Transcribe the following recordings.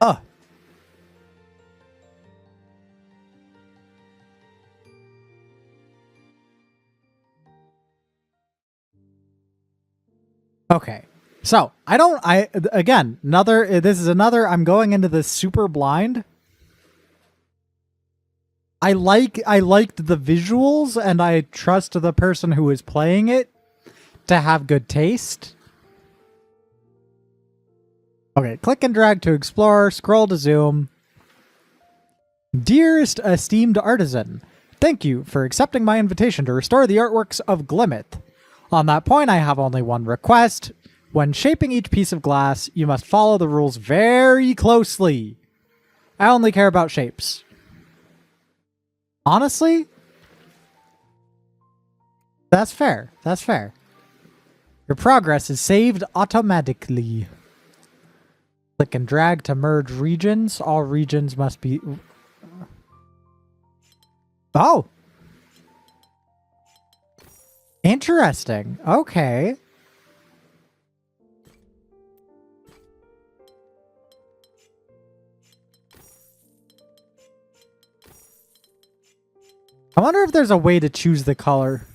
Oh. Okay. So, again, this is another, I'm going into this super blind. I liked the visuals, and I trust the person who is playing it to have good taste. Okay, click and drag to explore, scroll to zoom. Dearest esteemed artisan, thank you for accepting my invitation to restore the artworks of Glimmet. On that point, I have only one request. When shaping each piece of glass, you must follow the rules very closely. I only care about shapes. Honestly, that's fair. That's fair. Your progress is saved automatically. Click and drag to merge regions. All regions must be... Oh! Interesting. Okay. I wonder if there's a way to choose the color.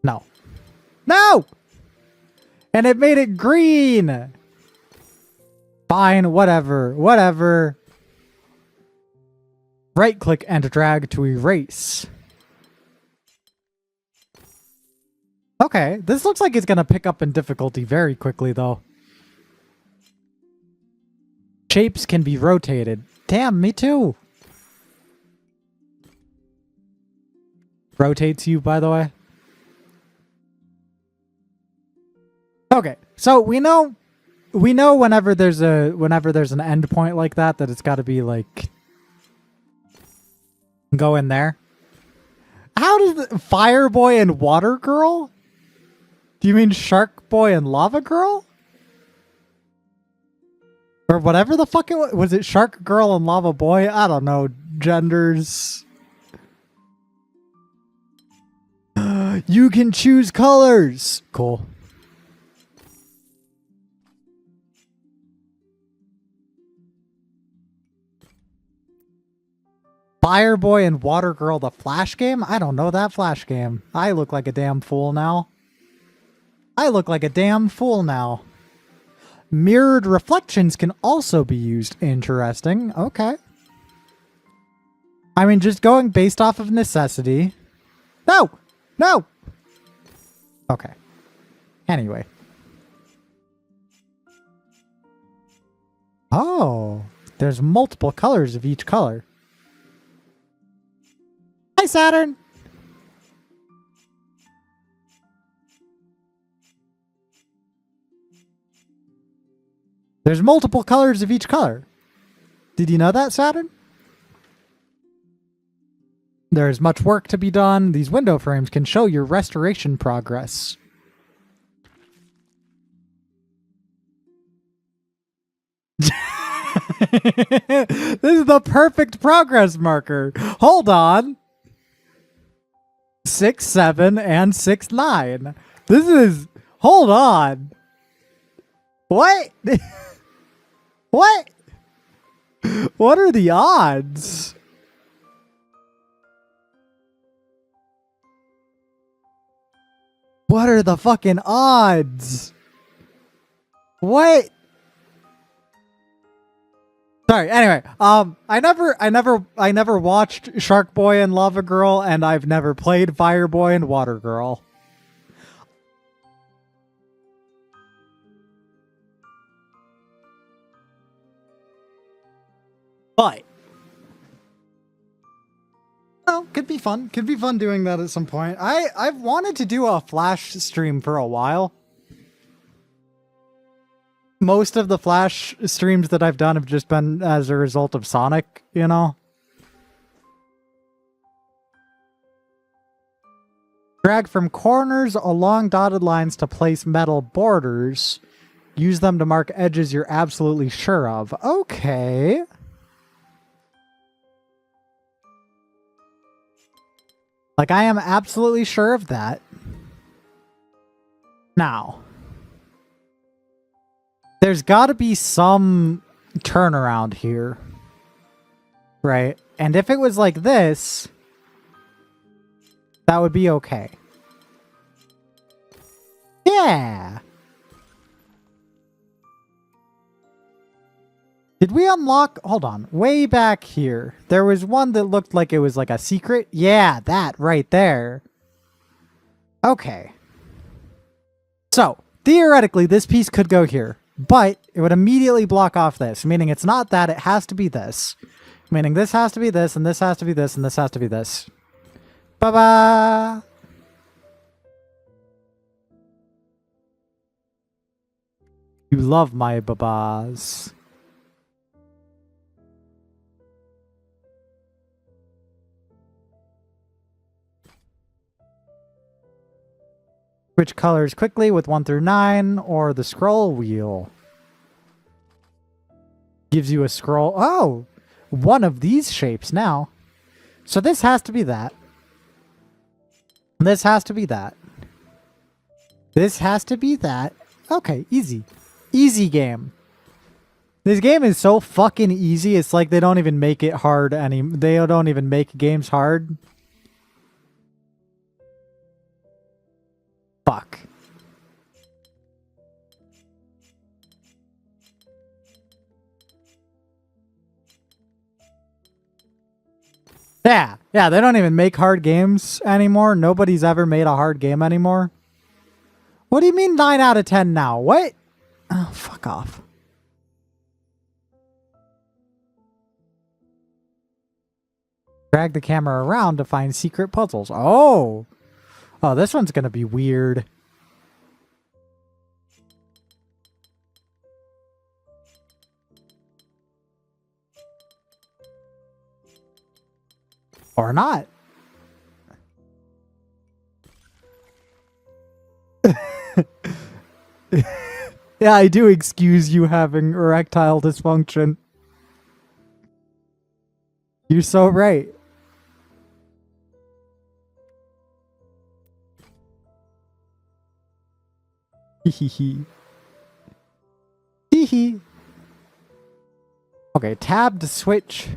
No. No! And it made it green! Fine, whatever, whatever. Right-click and drag to erase. Okay, this looks like it's going to pick up in difficulty very quickly, though. Shapes can be rotated. Damn, me too. Rotates you, by the way. Okay, so we know whenever there's an end point like that it's got to be like go in there. How does the Fire Boy and Water Girl? Do you mean Shark Boy and Lava Girl? Or whatever the fuck it was. Was it Shark Girl and Lava Boy? I don't know. Genders. You can choose colors. Cool. Fire Boy and Water Girl, the Flash game? I don't know that Flash game. I look like a damn fool now. Mirrored reflections can also be used. Interesting. Okay. I mean, just going based off of necessity. No! No! Okay. Anyway. Oh. There's multiple colors of each color. Hi, Saturn! There's multiple colors of each color. Did you know that, Saturn? There is much work to be done. These window frames can show your restoration progress. This is the perfect progress marker. Hold on. 6, 7, and 6, 9. This is... Hold on. What? What? What are the odds? What are the fucking odds? What? Sorry, anyway, I never watched Shark Boy and Lava Girl, and I've never played Fire Boy and Water Girl. But oh, could be fun. Could be fun doing that at some point. I've wanted to do a Flash stream for a while. Most of the Flash streams that I've done have just been as a result of Sonic, you know? Drag from corners along dotted lines to place metal borders. Use them to mark edges you're absolutely sure of. Okay. Like, I am absolutely sure of that. Now, there's got to be some turnaround here. Right? And if it was like this, that would be okay. Yeah. Did we unlock... Hold on. Way back here. There was one that looked like it was like a secret. Yeah, that right there. Okay. So, theoretically, this piece could go here. But it would immediately block off this. Meaning it's not that. It has to be this. Meaning this has to be this, and this has to be this, and this has to be this. Bye-bye! You love my babas. Switch colors quickly with 1 through 9, or the scroll wheel. Gives you a scroll. Oh! One of these shapes now. So this has to be that. This has to be that. This has to be that. Okay, easy. Easy game. This game is so fucking easy. It's like they don't even make it hard they don't even make games hard. Fuck. Yeah, they don't even make hard games anymore. Nobody's ever made a hard game anymore. What do you mean 9 out of 10 now? What? Oh, fuck off. Drag the camera around to find secret puzzles. Oh! Oh, this one's gonna be weird. Or not. Yeah, I do excuse you having erectile dysfunction. You're so right. Hee hee. Okay, tab to switch.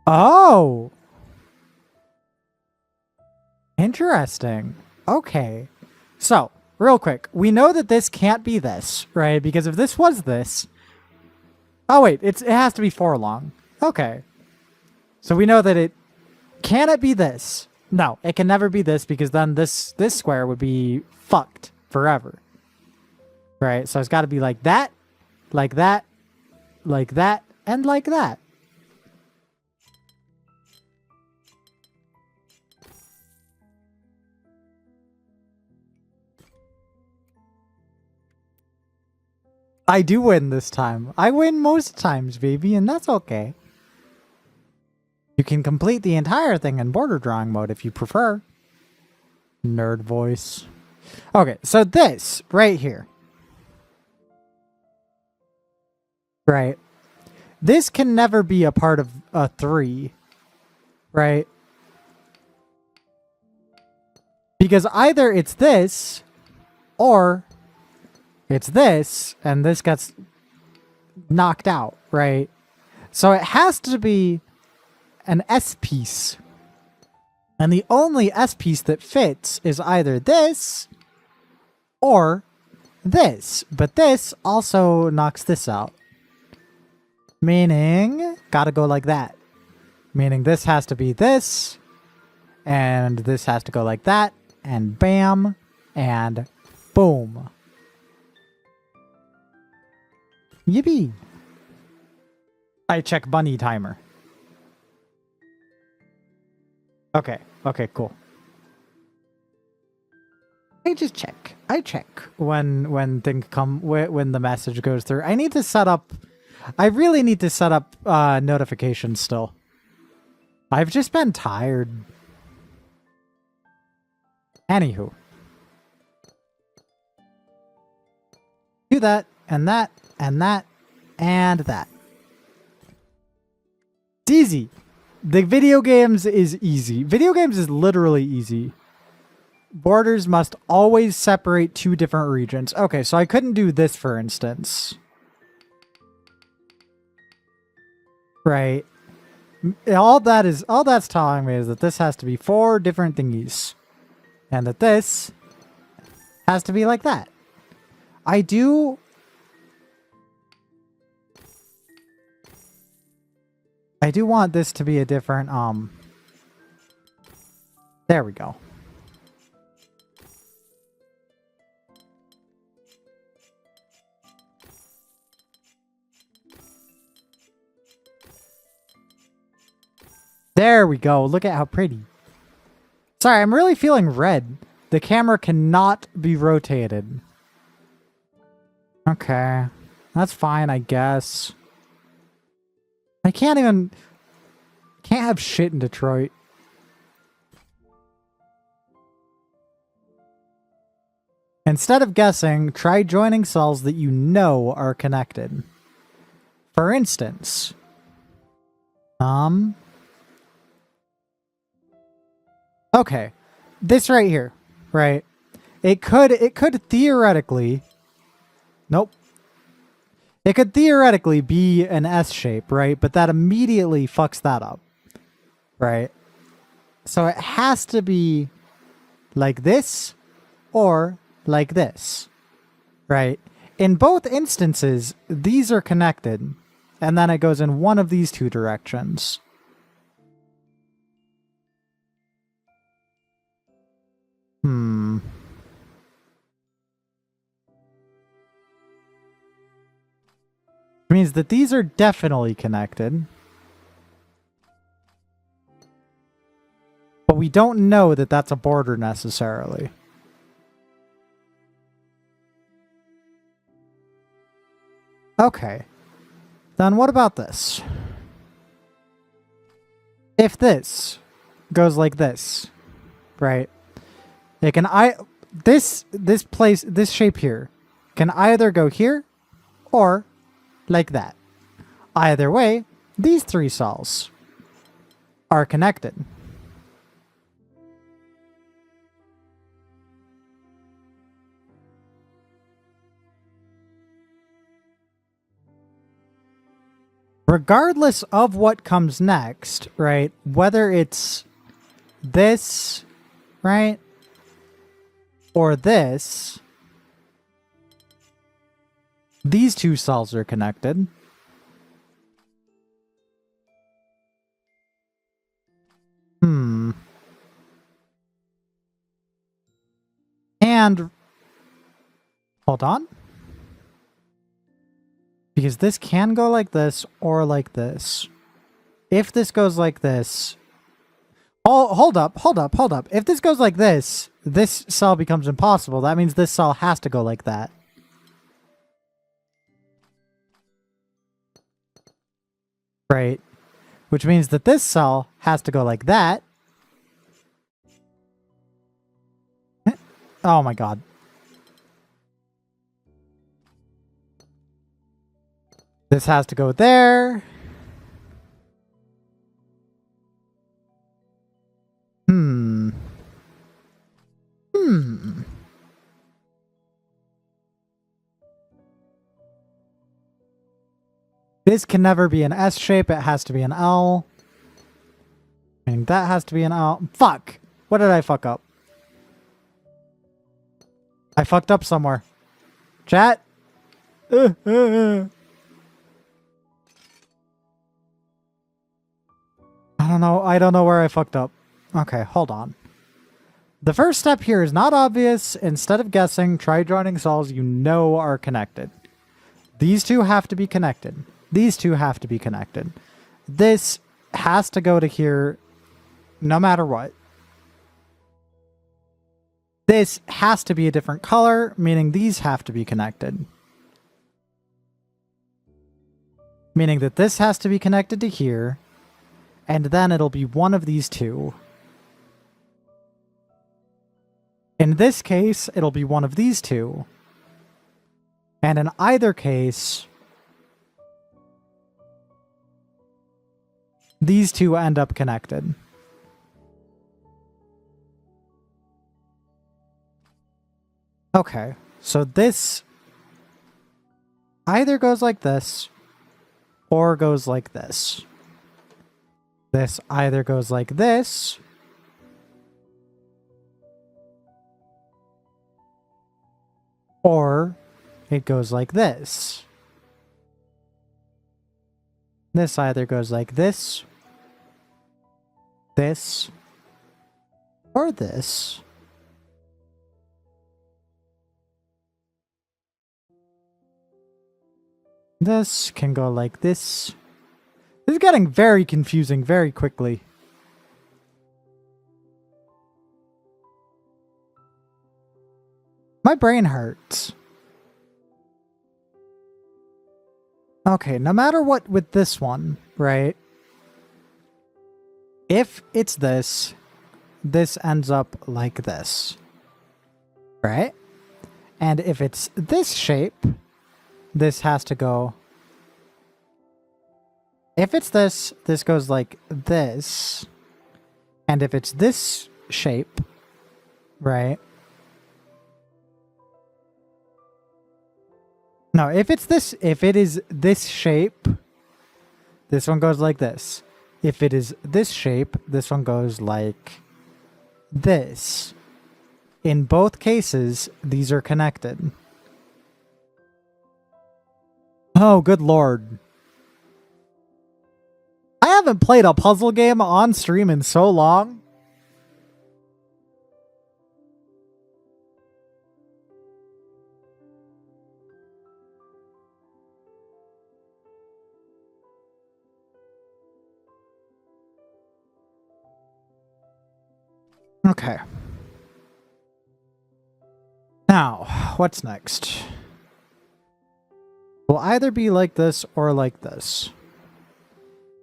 Oh! Interesting. Okay. So, real quick. We know that this can't be this, right? Because if this was this... Oh, wait. It has to be 4 long. Okay. So we know that it... Can it be this? No, it can never be this because then this square would be fucked forever. Right? So it's got to be like that, like that, like that, and like that. I do win this time. I win most times, baby, and that's okay. You can complete the entire thing in border drawing mode if you prefer. Nerd voice. Okay, so this right here. Right. This can never be a part of a 3. Right? Because either it's this, or it's this, and this gets knocked out, right? So it has to be an S piece. And the only S piece that fits is either this or this. But this also knocks this out. Meaning, gotta go like that. Meaning this has to be this, and this has to go like that, and bam, and boom. Yippee. I check bunny timer. Okay, cool. I just check. I check when the message goes through. I need to set up I really need to set up notifications still. I've just been tired. Anywho. Do that, and that, and that, and that. It's easy. The video games is easy. Video games is literally easy. Borders must always separate two different regions. Okay, so I couldn't do this, for instance. Right. All that's telling me is that this has to be 4 different thingies. And that this has to be like that. I do want this to be a different, there we go. There we go. Look at how pretty. Sorry, I'm really feeling red. The camera cannot be rotated. Okay. That's fine, I guess. I can't have shit in Detroit. Instead of guessing, try joining cells that you know are connected. For instance, okay, this right here, right? It could theoretically, nope. It could theoretically be an S shape, right? But that immediately fucks that up, right? So it has to be like this or like this, right? In both instances, these are connected, and then it goes in one of these 2 directions. It means that these are definitely connected. But we don't know that that's a border necessarily. Okay. Then what about this? If this goes like this, right? It can this shape here can either go here or like that. Either way, these 3 cells are connected. Regardless of what comes next, right? Whether it's this, right? Or this, these 2 cells are connected. And hold on. Because this can go like this or like this. If this goes like this, hold up. If this goes like this cell becomes impossible. That means this cell has to go like that. Right? Which means that this cell has to go like that. Oh my god. This has to go there. This can never be an S shape. It has to be an L. And that has to be an L. Fuck! What did I fuck up? I fucked up somewhere. Chat? I don't know. I don't know where I fucked up. Okay, hold on. The first step here is not obvious. Instead of guessing, try joining cells you know are connected. These 2 have to be connected. These 2 have to be connected. This has to go to here no matter what. This has to be a different color, meaning these have to be connected. Meaning that this has to be connected to here, and then it'll be one of these two. In this case, it'll be one of these two. And in either case, these two end up connected. Okay, so this either goes like this or goes like this. This either goes like this or it goes like this. This either goes like this, this, or this. This can go like this. This is getting very confusing very quickly. My brain hurts. Okay, no matter what with this one, right? If it's this, this ends up like this. Right? And if it's this shape, this has to go... If it's this, this goes like this. And if it's this shape, right? No, if it is this shape, this one goes like this. If it is this shape, this one goes like this. In both cases, these are connected. Oh, good lord. I haven't played a puzzle game on stream in so long. Okay. Now, what's next? Will either be like this or like this.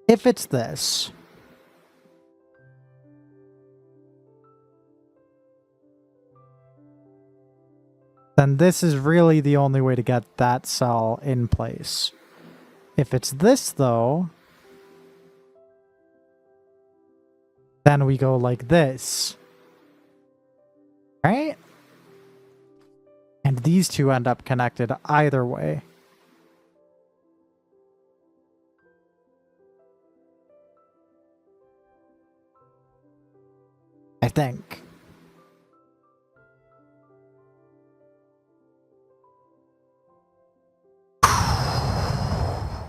If it's this, then this is really the only way to get that cell in place. If it's this, though, then we go like this. Right? And these two end up connected either way. I think.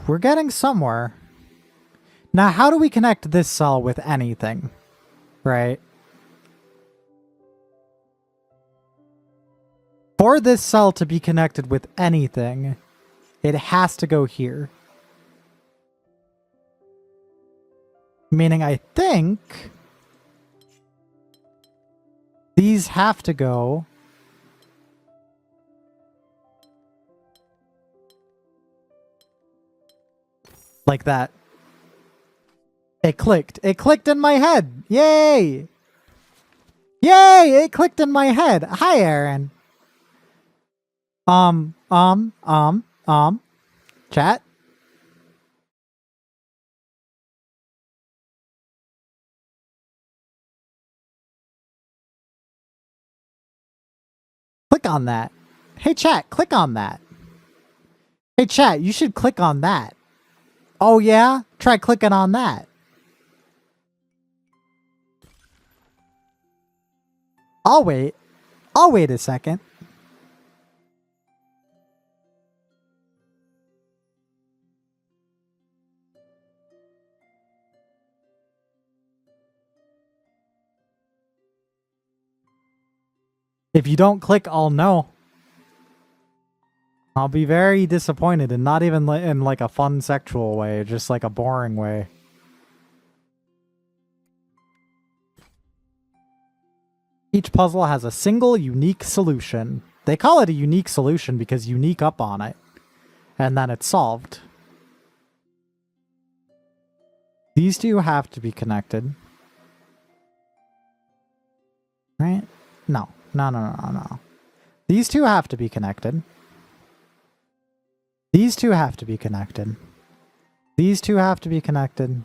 We're getting somewhere. Now, how do we connect this cell with anything? Right? For this cell to be connected with anything, it has to go here. Meaning, I think these have to go like that. It clicked. It clicked in my head. Yay! Yay! It clicked in my head. Hi, Aaron. Chat? Click on that. Hey, chat, click on that. Hey, chat, you should click on that. Oh, yeah? Try clicking on that. I'll wait. I'll wait a second. If you don't click, I'll know. I'll be very disappointed, and not even in like a fun sexual way, just like a boring way. Each puzzle has a single unique solution. They call it a unique solution because unique up on it. And then it's solved. These two have to be connected. Right? No. No. These two have to be connected. These two have to be connected. These two have to be connected.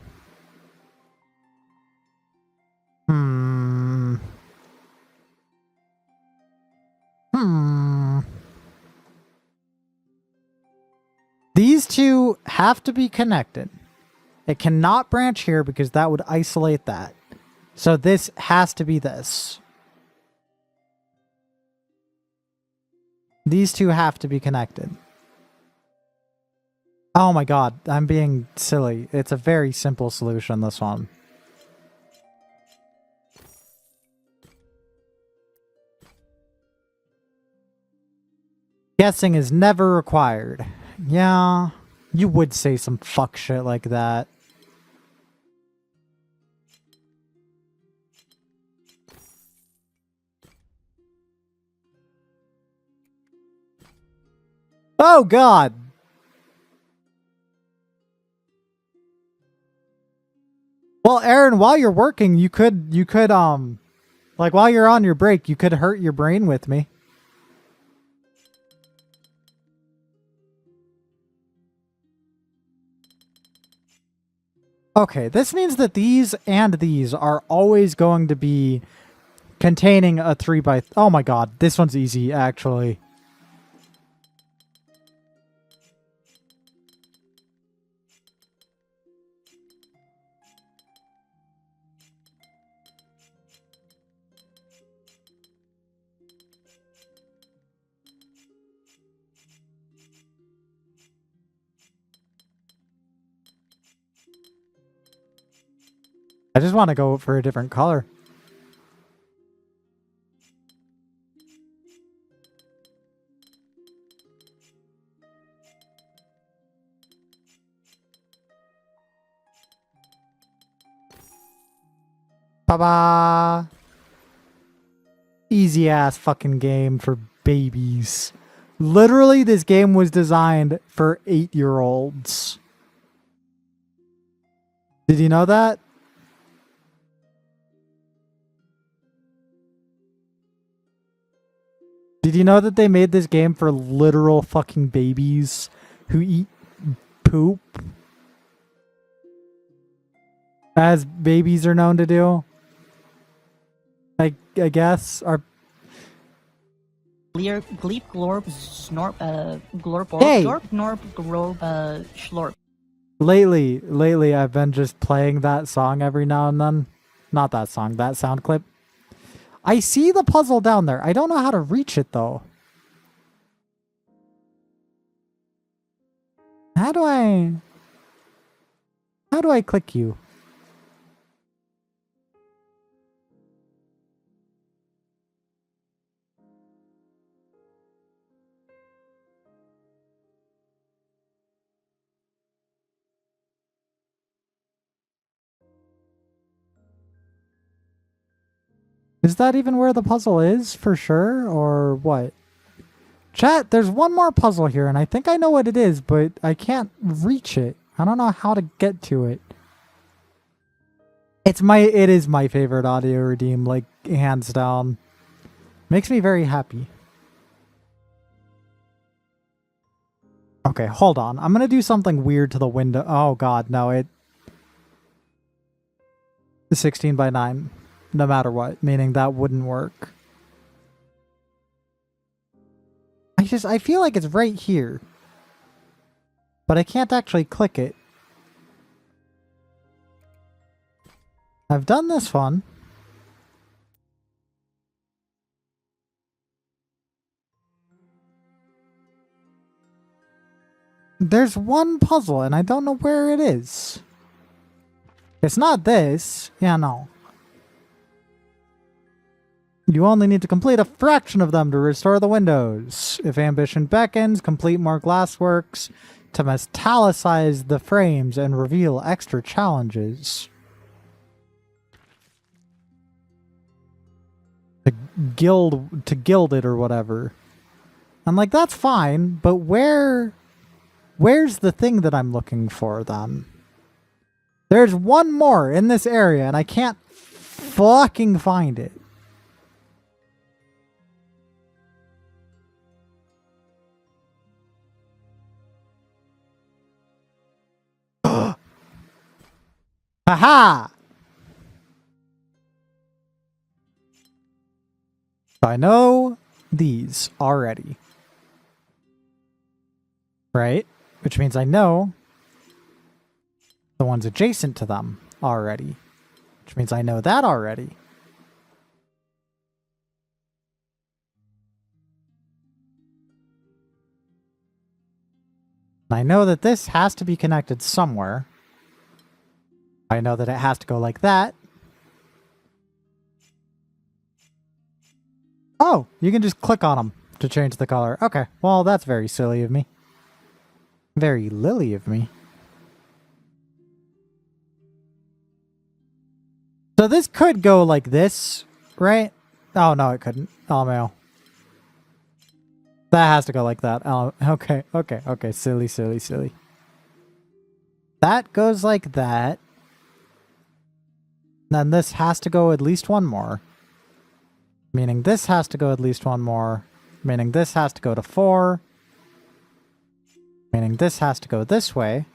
These two have to be connected. It cannot branch here because that would isolate that. So this has to be this. These two have to be connected. Oh my god, I'm being silly. It's a very simple solution, this one. Guessing is never required. Yeah, you would say some fuck shit like that. Oh god! Well, Aaron, while you're working, you could, like while you're on your break, you could hurt your brain with me. Okay, this means that these and these are always going to be containing a 3x... Oh my god, this one's easy, actually. I just want to go for a different color. Ba-ba! Easy ass fucking game for babies. Literally, this game was designed for 8-year-olds. Did you know that? Did you know that they made this game for literal fucking babies who eat poop? As babies are known to do? I guess. Are Gleep, glorp, snorp, glorp, Hey! glorp, norp, glorp, schlorp. Lately, I've been just playing that song every now and then. Not that song, that sound clip. I see the puzzle down there. I don't know how to reach it, though. How do I click you? Is that even where the puzzle is for sure, or what? Chat, there's one more puzzle here, and I think I know what it is, but I can't reach it. I don't know how to get to it. It is my favorite audio redeem, like, hands down. Makes me very happy. Okay, hold on. I'm gonna do something weird to the window. Oh god, no, it... 16 by 9. No matter what, meaning that wouldn't work. I feel like it's right here. But I can't actually click it. I've done this one. There's one puzzle and I don't know where it is. It's not this. Yeah, no. You only need to complete a fraction of them to restore the windows. If ambition beckons, complete more glassworks to metallicize the frames and reveal extra challenges. To gild it or whatever. I'm like, that's fine, but where's the thing that I'm looking for then? There's one more in this area, and I can't fucking find it. Haha! I know these already. Right? Which means I know the ones adjacent to them already. Which means I know that already. I know that this has to be connected somewhere. I know that it has to go like that. Oh, you can just click on them to change the color. Okay, well, that's very silly of me. Very lily of me. So this could go like this, right? Oh, no, it couldn't. Oh, no. That has to go like that. Oh, okay, okay, okay. Silly, silly, silly. That goes like that. Then this has to go at least one more. Meaning this has to go at least one more. Meaning this has to go to 4. Meaning this has to go this way.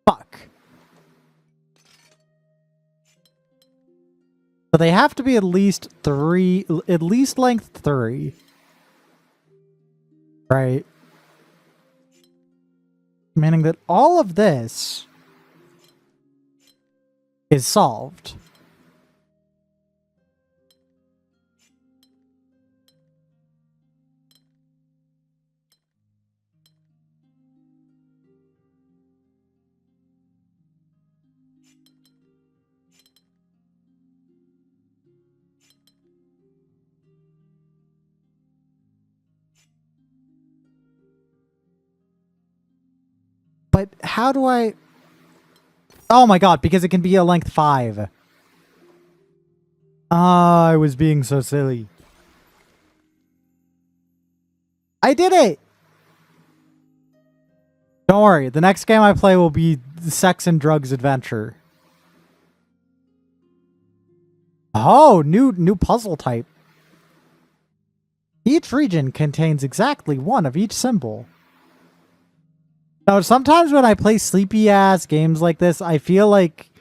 Fuck. So they have to be at least length 3. Right? Meaning that all of this is solved. But how do I... Oh my god, because it can be a length 5. Ah, I was being so silly. I did it! Don't worry, the next game I play will be Sex and Drugs Adventure. Oh, new puzzle type. Each region contains exactly one of each symbol. Now, sometimes when I play sleepy ass games like this, I feel like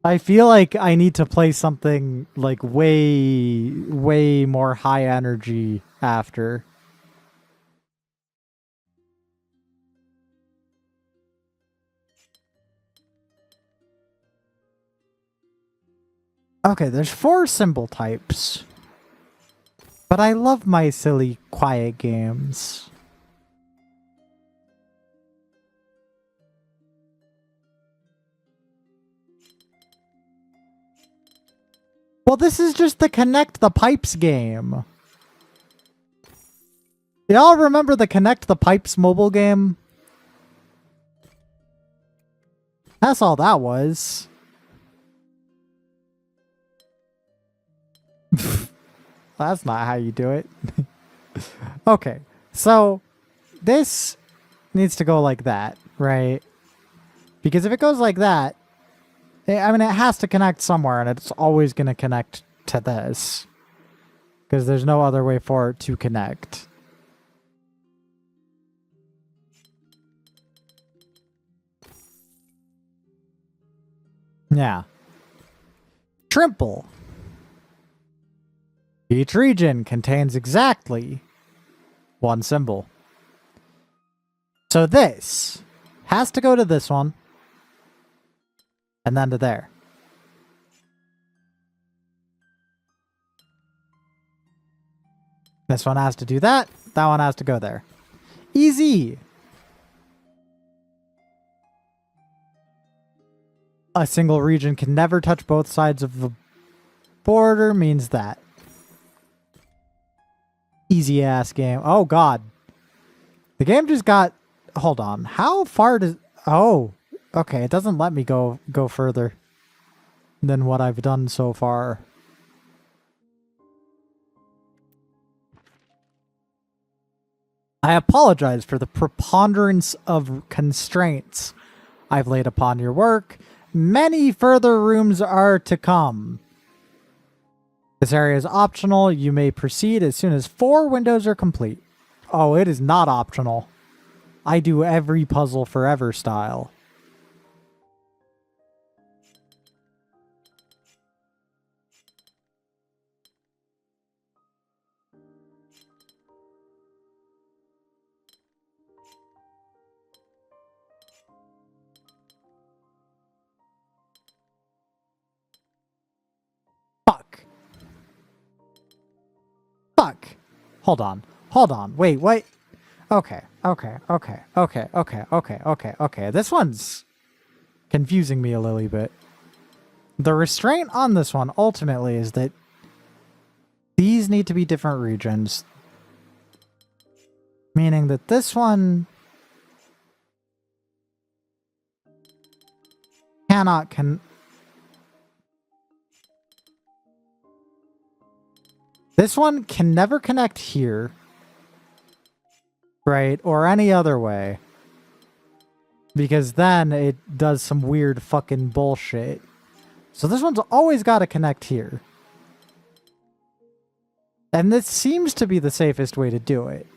I need to play something like way more high energy after. Okay, there's 4 symbol types. But I love my silly quiet games. Well, this is just the Connect the Pipes game. Y'all remember the Connect the Pipes mobile game? That's all that was. That's not how you do it. Okay, so this needs to go like that, right? Because if it goes like that, I mean, it has to connect somewhere, and it's always going to connect to this. Because there's no other way for it to connect. Yeah. Trimple. Each region contains exactly one symbol. So this has to go to this one. And then to there. This one has to do that. That one has to go there. Easy. A single region can never touch both sides of the border means that. Easy ass game. Oh god. The game just got... Hold on. How far does... Oh. Okay, it doesn't let me go further than what I've done so far. I apologize for the preponderance of constraints I've laid upon your work. Many further rooms are to come. This area is optional. You may proceed as soon as 4 windows are complete. Oh, it is not optional. I do every puzzle forever style. Fuck. Fuck. Hold on. Hold on. Wait, wait. Okay. Okay. This one's confusing me a little bit. The restraint on this one ultimately is that these need to be different regions. Meaning that this one cannot this one can never connect here. Right? Or any other way. Because then it does some weird fucking bullshit. So this one's always got to connect here. And this seems to be the safest way to do it.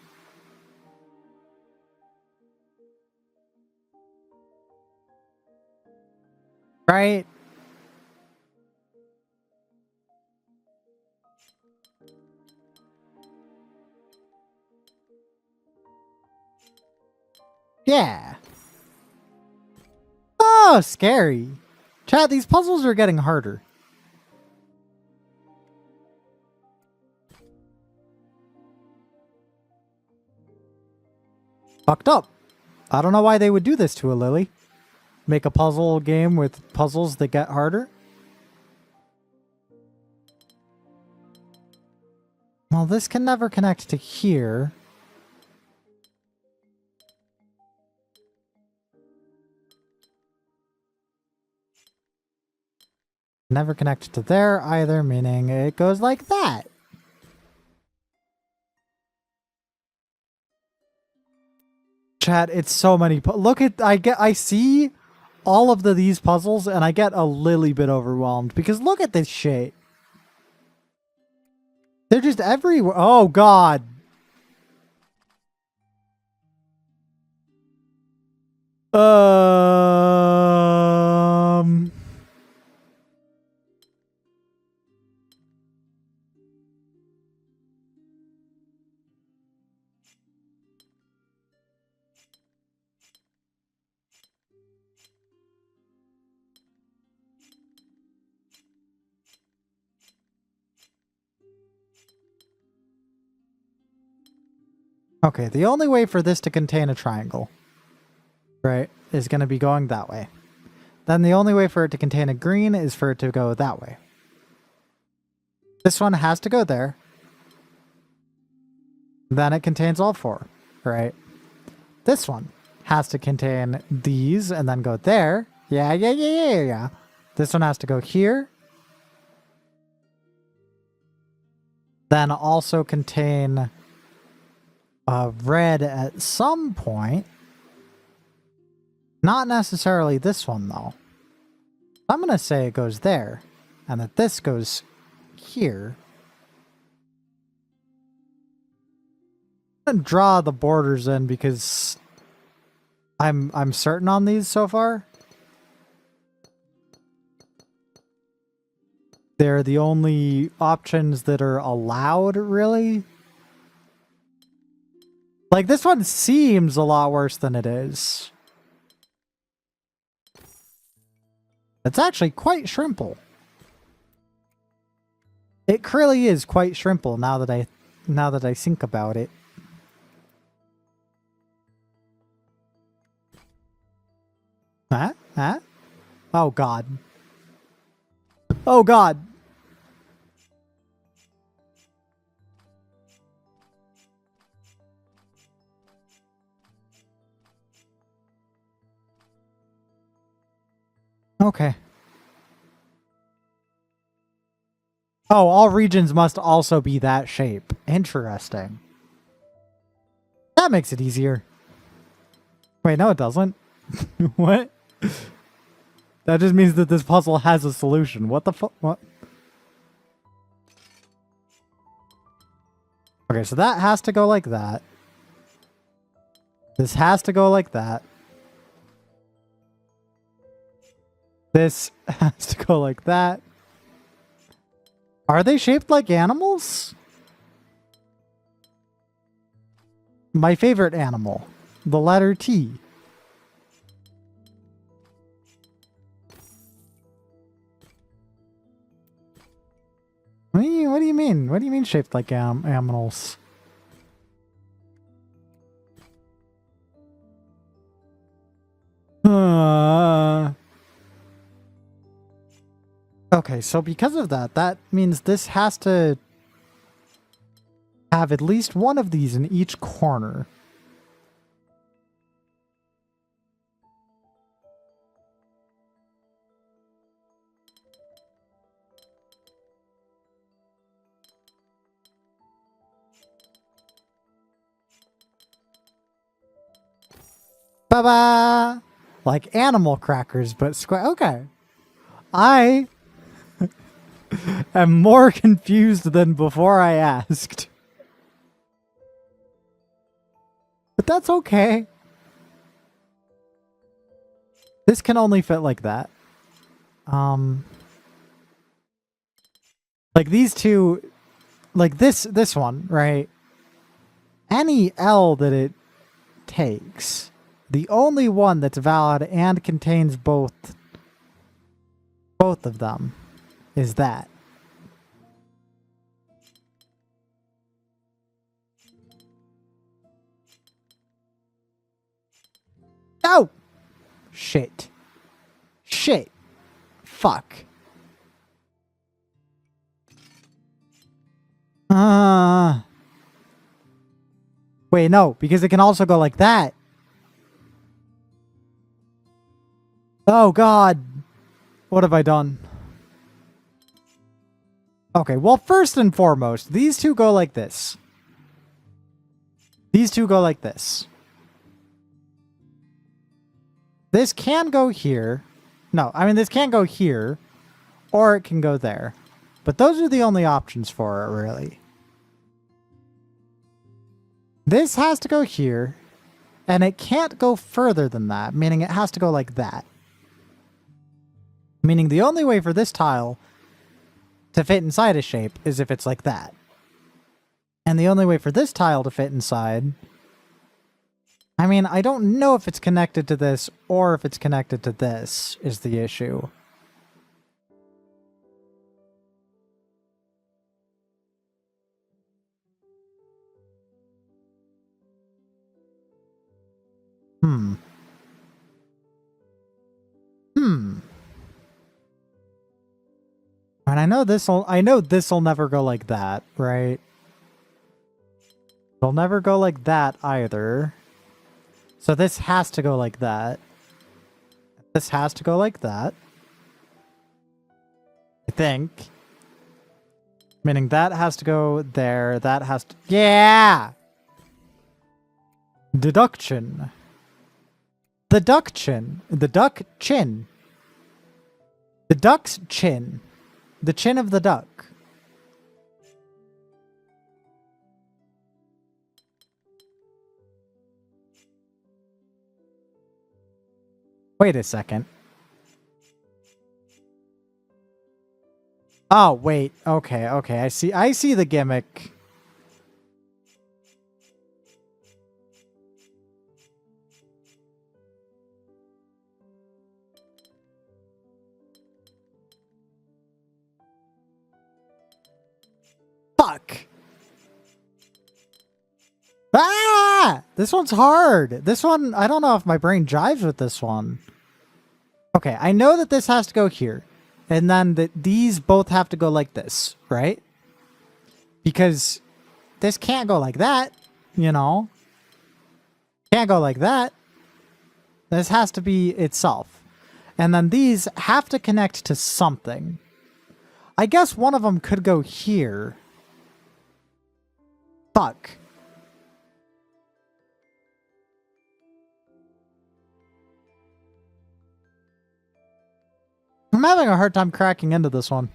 Right? Yeah. Oh, scary. Chat, these puzzles are getting harder. Fucked up. I don't know why they would do this to a Lily. Make a puzzle game with puzzles that get harder. Well, this can never connect to here. Never connect to there either, meaning it goes like that. Chat, it's so many. Look at, I see all of these puzzles and I get a little bit overwhelmed because look at this shit. They're just everywhere. Oh, God. Um... Okay, the only way for this to contain a triangle, right, is going to be going that way. Then the only way for it to contain a green is for it to go that way. This one has to go there. Then it contains all 4, right? This one has to contain these and then go there. Yeah. This one has to go here. Then also contain red at some point. Not necessarily this one, though. I'm going to say it goes there, and that this goes here. I'm going to draw the borders in because I'm certain on these so far. They're the only options that are allowed, really. Like, this one seems a lot worse than it is. It's actually quite shrimple. It really is quite shrimple now that I think about it. Huh? Huh? Oh, God. Oh, God. Okay. Oh, all regions must also be that shape. Interesting. That makes it easier. Wait, no it doesn't. What? That just means that this puzzle has a solution. What the fuck? What? Okay, so that has to go like that. This has to go like that. This has to go like that. Are they shaped like animals? My favorite animal. The letter T. What do you mean? What do you mean shaped like animals? Okay, so because of that, that means this has to have at least one of these in each corner. Ba-ba! Like animal crackers, but square. Okay. I am more confused than before I asked. But that's okay. This can only fit like that. Like these two, like this one, right? Any L that it takes, the only one that's valid and contains both of them is that. Oh! Shit. Shit. Fuck. Wait, no, because it can also go like that. Oh, God. What have I done? Okay, well, first and foremost, these two go like this. These two go like this. This can go here. No, I mean, this can go here, or it can go there. But those are the only options for it, really. This has to go here, and it can't go further than that, meaning it has to go like that. Meaning the only way for this tile to fit inside a shape is if it's like that. And the only way for this tile to fit inside... I mean, I don't know if it's connected to this or if it's connected to this is the issue. And I know this'll never go like that, right? It'll never go like that either. So this has to go like that. This has to go like that. I think. Meaning that has to go there, that has to... Yeah! Deduction. The duck chin. The duck chin. The duck's chin. The chin of the duck. Wait a second. Oh, wait. Okay, okay. I see the gimmick. Fuck. Ah! This one's hard. This one, I don't know if my brain jives with this one. Okay, I know that this has to go here. And then these both have to go like this, right? Because this can't go like that, you know? Can't go like that. This has to be itself. And then these have to connect to something. I guess one of them could go here. Fuck. I'm having a hard time cracking into this one.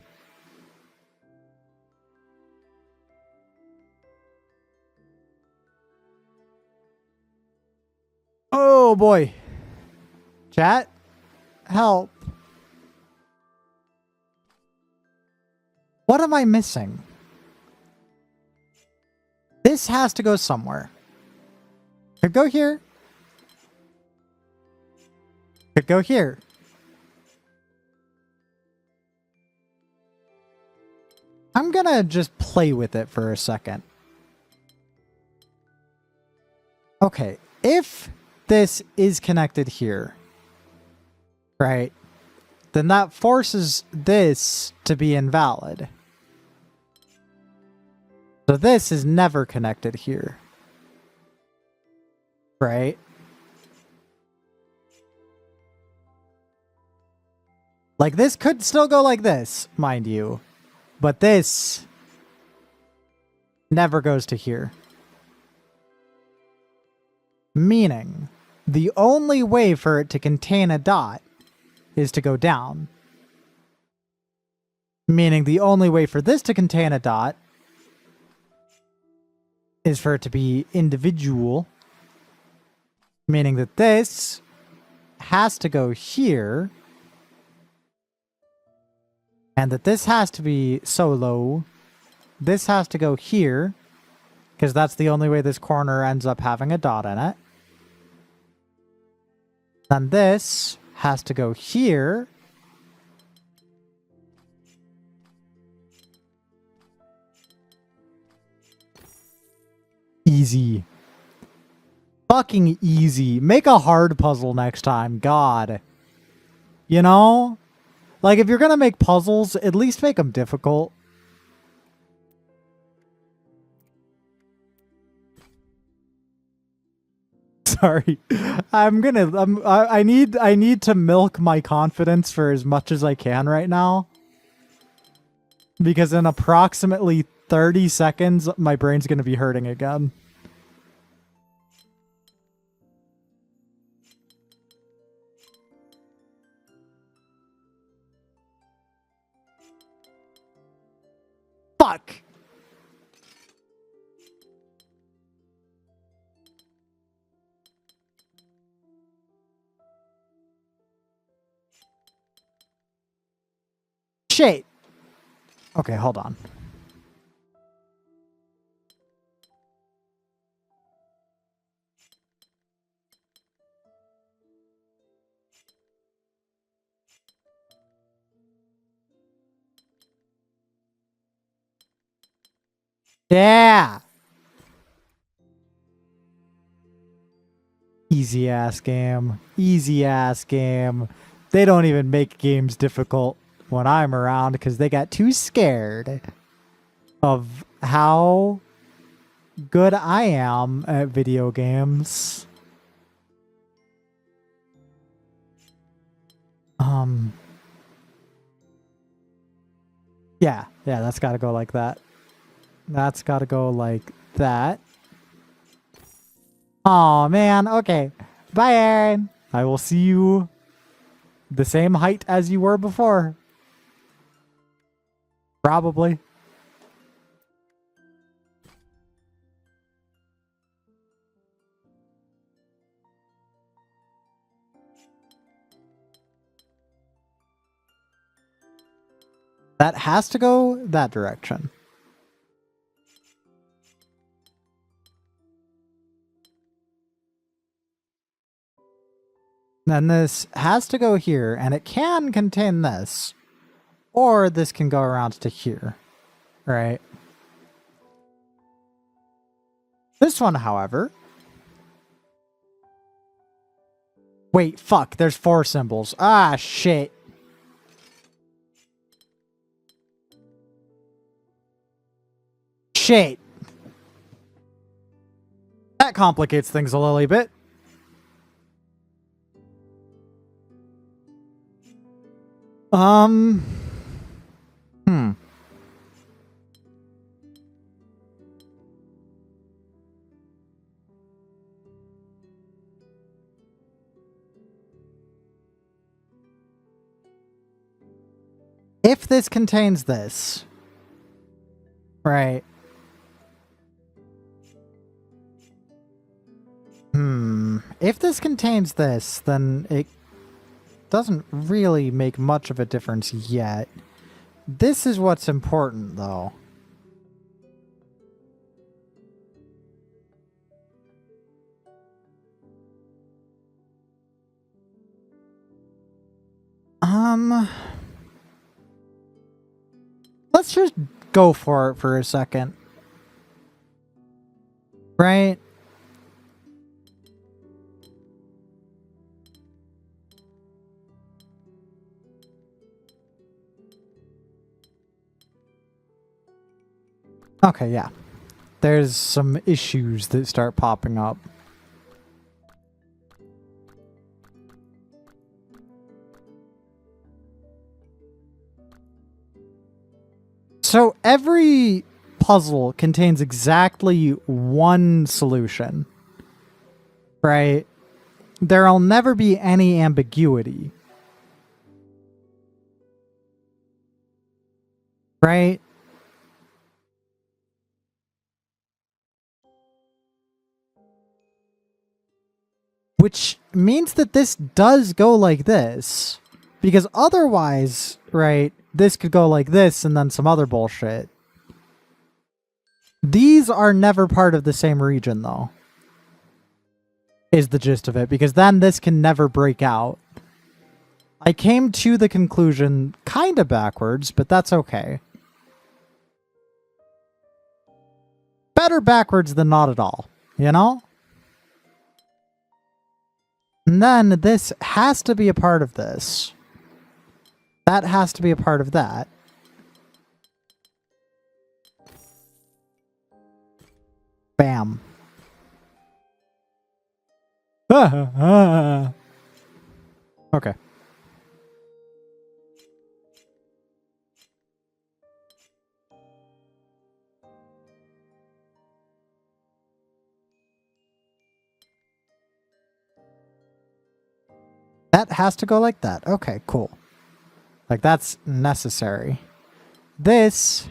Oh boy. Chat? Help. What am I missing? This has to go somewhere. Could go here. Could go here. I'm gonna just play with it for a second. Okay, if this is connected here, right, then that forces this to be invalid. So this is never connected here, right? Like this could still go like this, mind you, but this never goes to here. Meaning, the only way for it to contain a dot is to go down. Meaning the only way for this to contain a dot is for it to be individual. Meaning that this has to go here. And that this has to be solo. This has to go here. Because that's the only way this corner ends up having a dot in it. Then this has to go here. Easy. Fucking easy. Make a hard puzzle next time. God. You know? Like, if you're gonna make puzzles, at least make them difficult. Sorry. I need to milk my confidence for as much as I can right now. Because in approximately 30 seconds, my brain's gonna be hurting again. Fuck! Shit! Okay, hold on. Yeah! Easy ass game. Easy ass game. They don't even make games difficult when I'm around because they got too scared of how good I am at video games. Yeah, that's gotta go like that. That's gotta go like that. Oh man, okay. Bye, Aaron. I will see you the same height as you were before. Probably. That has to go that direction. Then this has to go here, and it can contain this. Or this can go around to here. Right? This one, however... Wait, fuck, there's 4 symbols. Ah, shit. Shit. That complicates things a little bit. Hmm. If this contains this, right? If this contains this, then it doesn't really make much of a difference yet. This is what's important, though. Let's just go for it for a second. Right? Okay, yeah. There's some issues that start popping up. So every puzzle contains exactly one solution, right? There'll never be any ambiguity, right? Which means that this does go like this, because otherwise, right, this could go like this and then some other bullshit. These are never part of the same region, though, is the gist of it, because then this can never break out. I came to the conclusion kind of backwards, but that's okay. Better backwards than not at all, you know? And then this has to be a part of this. That has to be a part of that. Bam. Okay. That has to go like that. Okay, cool. Like, that's necessary. This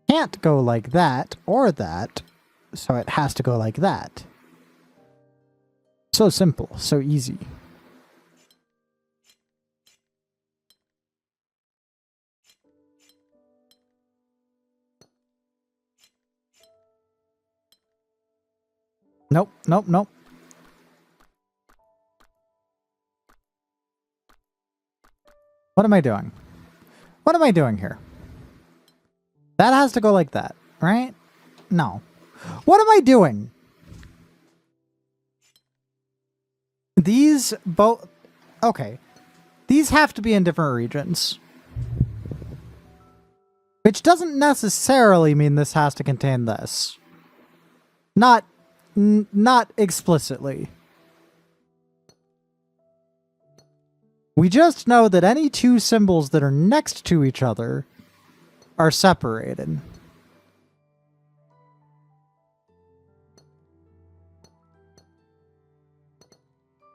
can't go like that or that, so it has to go like that. So simple, so easy. Nope, nope, nope. What am I doing? What am I doing here? That has to go like that, right? No. What am I doing? These both... Okay. These have to be in different regions. Which doesn't necessarily mean this has to contain this. Not explicitly. We just know that any two symbols that are next to each other are separated.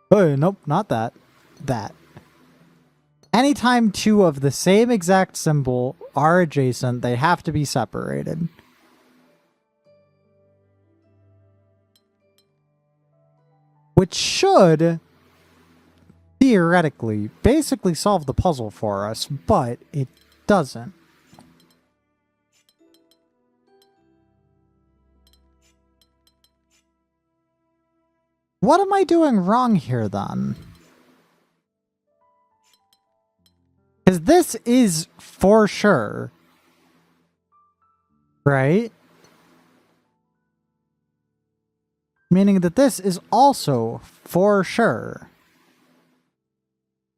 Oh, nope, not that. That. Anytime two of the same exact symbol are adjacent, they have to be separated. Which should, theoretically, basically solve the puzzle for us, but it doesn't. What am I doing wrong here, then? Because this is for sure. Right? Meaning that this is also for sure.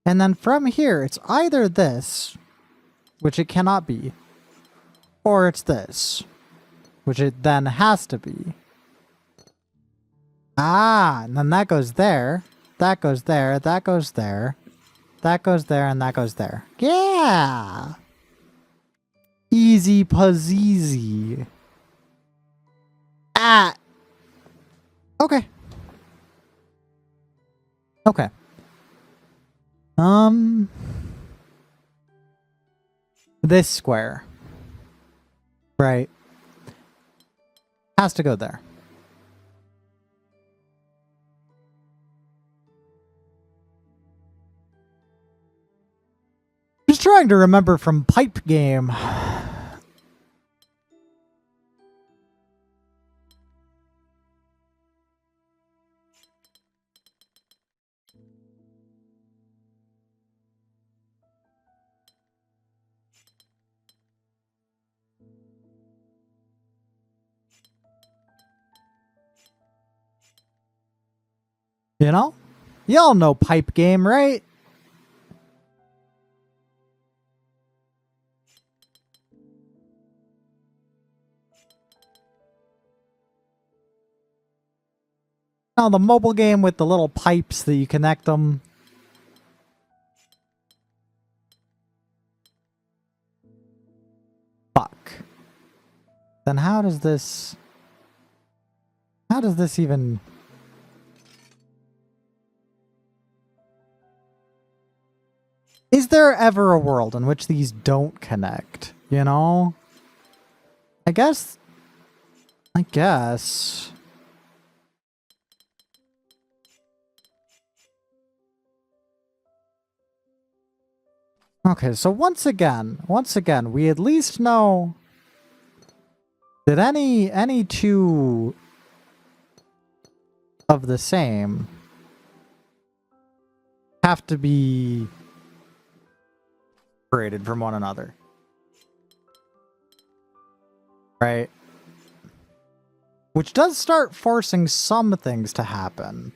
And then from here, it's either this, which it cannot be, or it's this, which it then has to be. Ah, and then that goes there, that goes there, that goes there. that goes there, and that goes there. Yeah! Easy puzzy. Ah! Okay. Okay. This square. Right. Has to go there. Just trying to remember from Pipe Game. You know? Y'all know Pipe Game, right? Oh, the mobile game with the little pipes that you connect them. Fuck. Then how does this even... Is there ever a world in which these don't connect? You know? I guess. Okay, so once again, we at least know that any two of the same have to be separated from one another. Right? Which does start forcing some things to happen.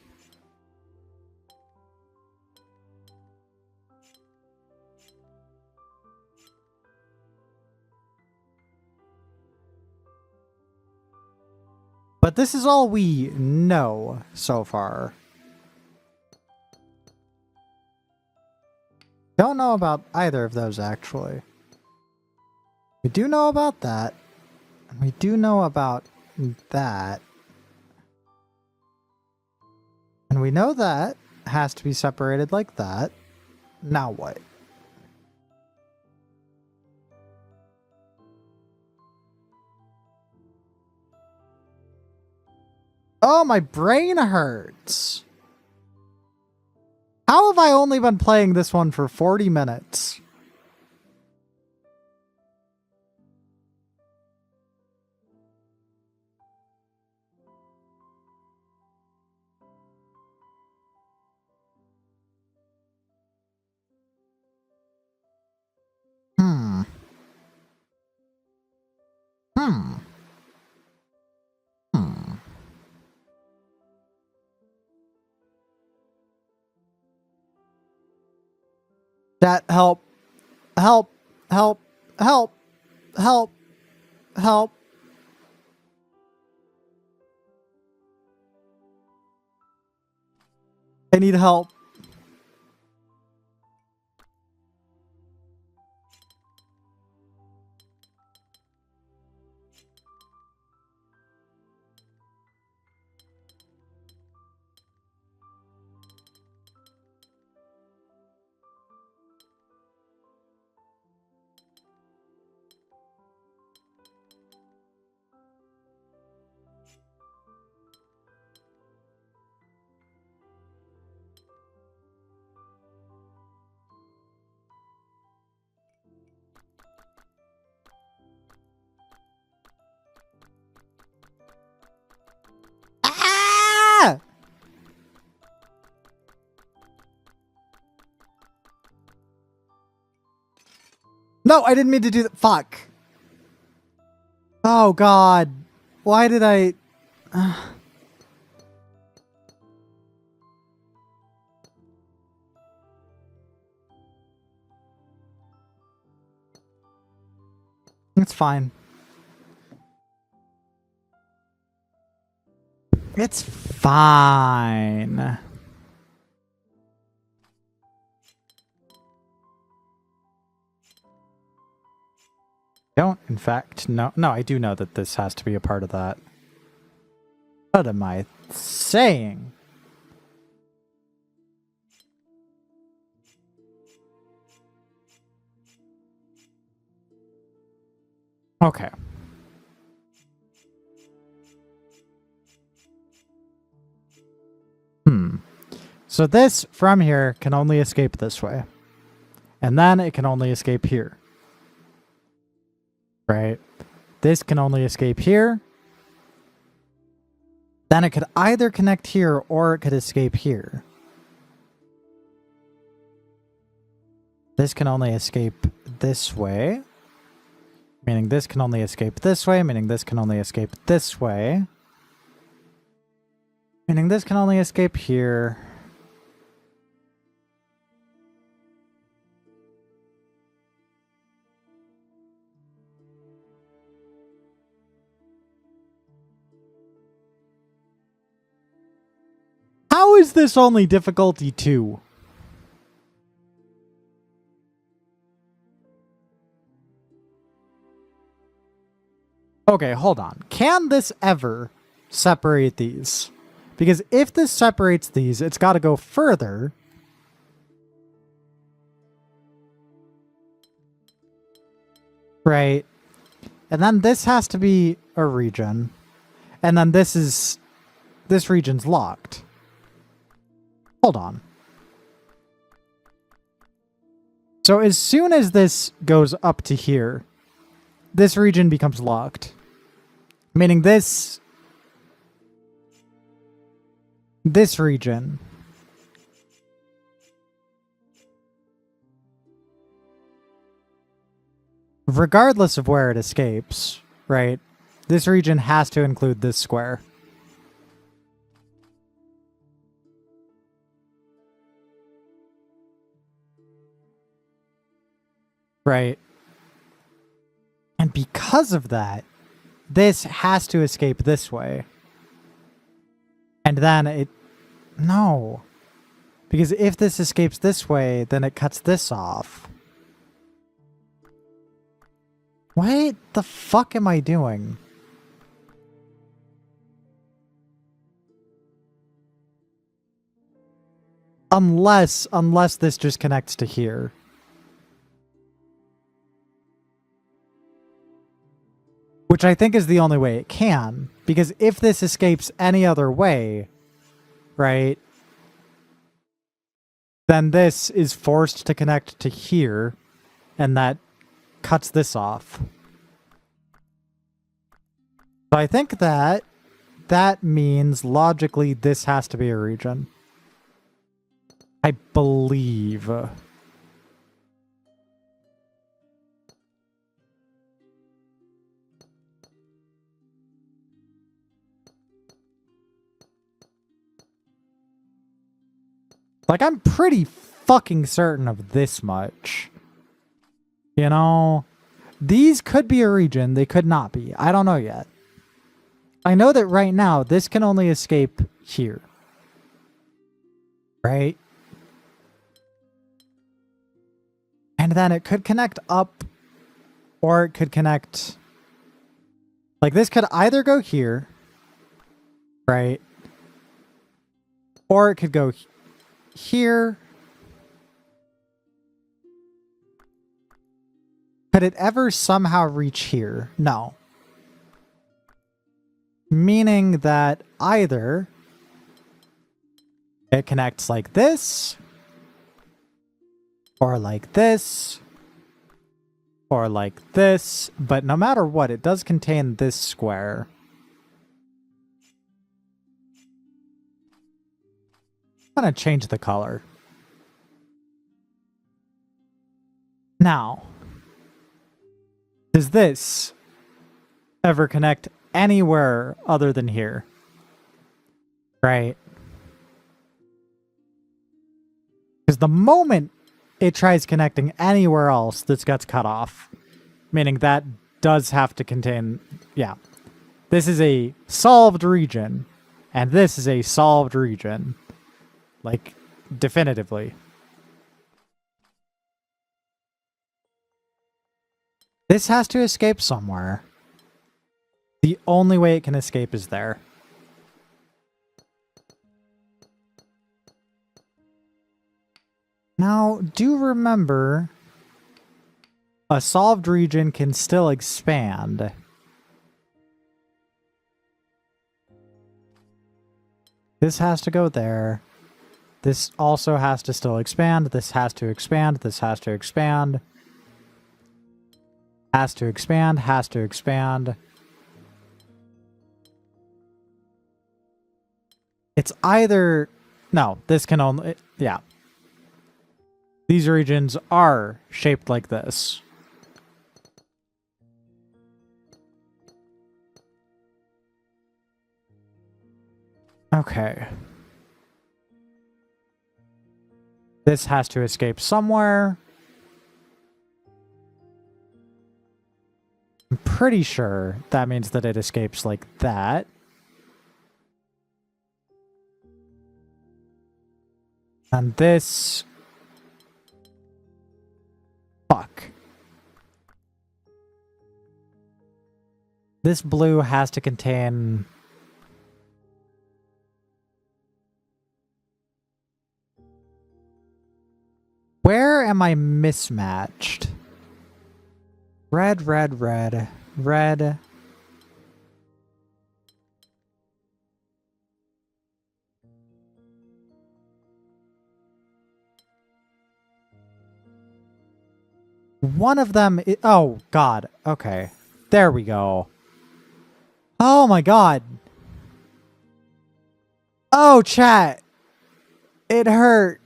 But this is all we know so far. Don't know about either of those, actually. We do know about that. And we do know about that. And we know that has to be separated like that. Now what? Oh, my brain hurts. How have I only been playing this one for 40 minutes? Hmm. Hmm. Hmm. That help. Help. Help. Help. Help. Help. I need help. Ah! No, I didn't mean to do that. Fuck. Oh, God. Why did I... It's fine. It's fine. Don't, in fact, know. No, I do know that this has to be a part of that. What am I saying? Okay. So this, from here, can only escape this way. And then it can only escape here. Right? This can only escape here. Then it could either connect here or it could escape here. This can only escape this way. Meaning this can only escape this way. Meaning this can only escape this way. Meaning this can only escape here. How is this only difficulty 2? Okay, hold on. Can this ever separate these? Because if this separates these, it's got to go further. Right? And then this has to be a region. And then this region's locked. Hold on. So as soon as this goes up to here, this region becomes locked. Meaning this region regardless of where it escapes, right? This region has to include this square. Right? And because of that, this has to escape this way. And then it... No. Because if this escapes this way, then it cuts this off. What the fuck am I doing? Unless this just connects to here. Which I think is the only way it can. Because if this escapes any other way, right, then this is forced to connect to here, and that cuts this off. So I think that means logically this has to be a region. I believe. Like, I'm pretty fucking certain of this much. You know? These could be a region, they could not be. I don't know yet. I know that right now, this can only escape here. Right? And then it could connect up, or it could connect... Like, this could either go here, right? Or it could go here. Could it ever somehow reach here? No. Meaning that either it connects like this, or like this, or like this, but no matter what, it does contain this square. I'm going to change the color. Now, does this ever connect anywhere other than here? Right? Because the moment it tries connecting anywhere else, this gets cut off. Meaning that does have to contain... Yeah. This is a solved region. And this is a solved region. Like, definitively. This has to escape somewhere. The only way it can escape is there. Now, do remember, a solved region can still expand. This has to go there. This also has to still expand. This has to expand. This has to expand. Has to expand. Has to expand. It's either... No, this can only... Yeah. These regions are shaped like this. Okay. This has to escape somewhere. I'm pretty sure that means that it escapes like that. And this... Fuck. This blue has to contain... Where am I mismatched? Red, red, red, red. One of them oh, God. Okay. There we go. Oh, my God. Oh, chat. It hurt.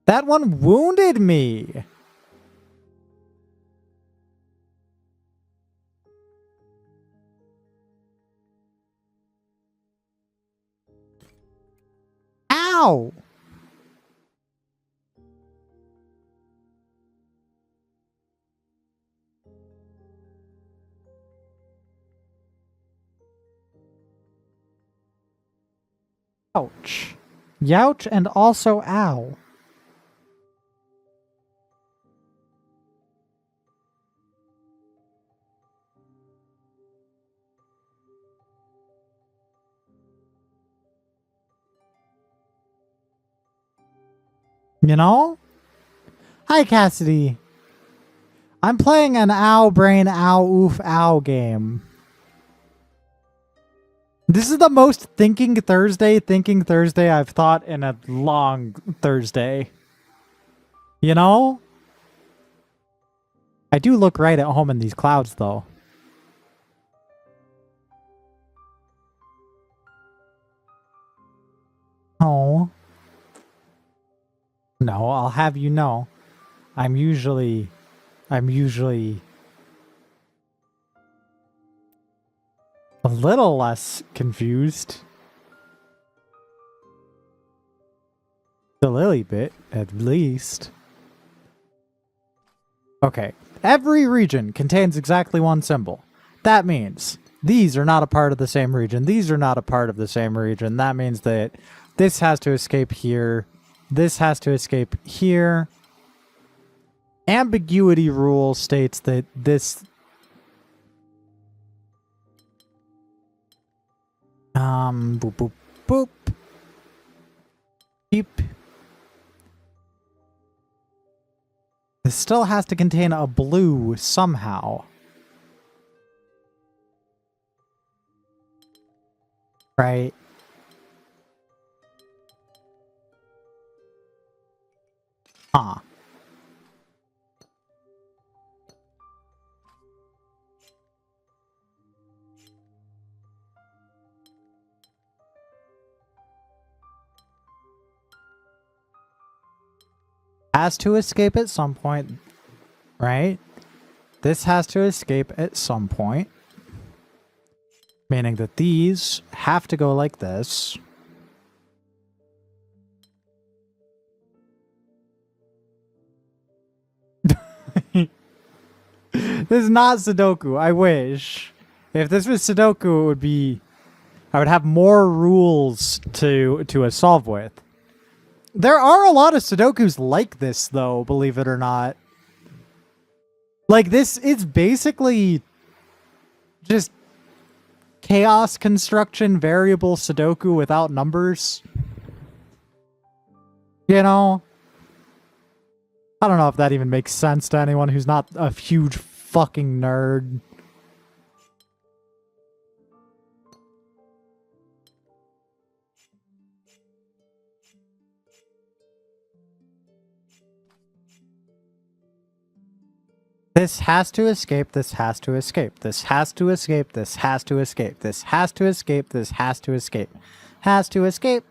That one wounded me. Ow. Ouch. Youch and also ow. You know? Hi, Cassidy. I'm playing an ow brain ow oof ow game. This is the most thinking Thursday I've thought in a long Thursday. You know? I do look right at home in these clouds, though. Oh. No, I'll have you know. I'm usually a little less confused. A little bit, at least. Okay. Every region contains exactly one symbol. That means these are not a part of the same region. These are not a part of the same region. That means that this has to escape here. This has to escape here. Ambiguity rule states that this... boop, boop, boop. Beep. This still has to contain a blue somehow. Right? Huh. Has to escape at some point, right? This has to escape at some point. Meaning that these have to go like this. This is not Sudoku. I wish. If this was Sudoku, it would be... I would have more rules to solve with. There are a lot of Sudokus like this, though, believe it or not. Like, this is basically just chaos construction variable Sudoku without numbers. You know? I don't know if that even makes sense to anyone who's not a huge fucking nerd. This has to escape, this has to escape, this has to escape, this has to escape, this has to escape, this has to escape, has to escape.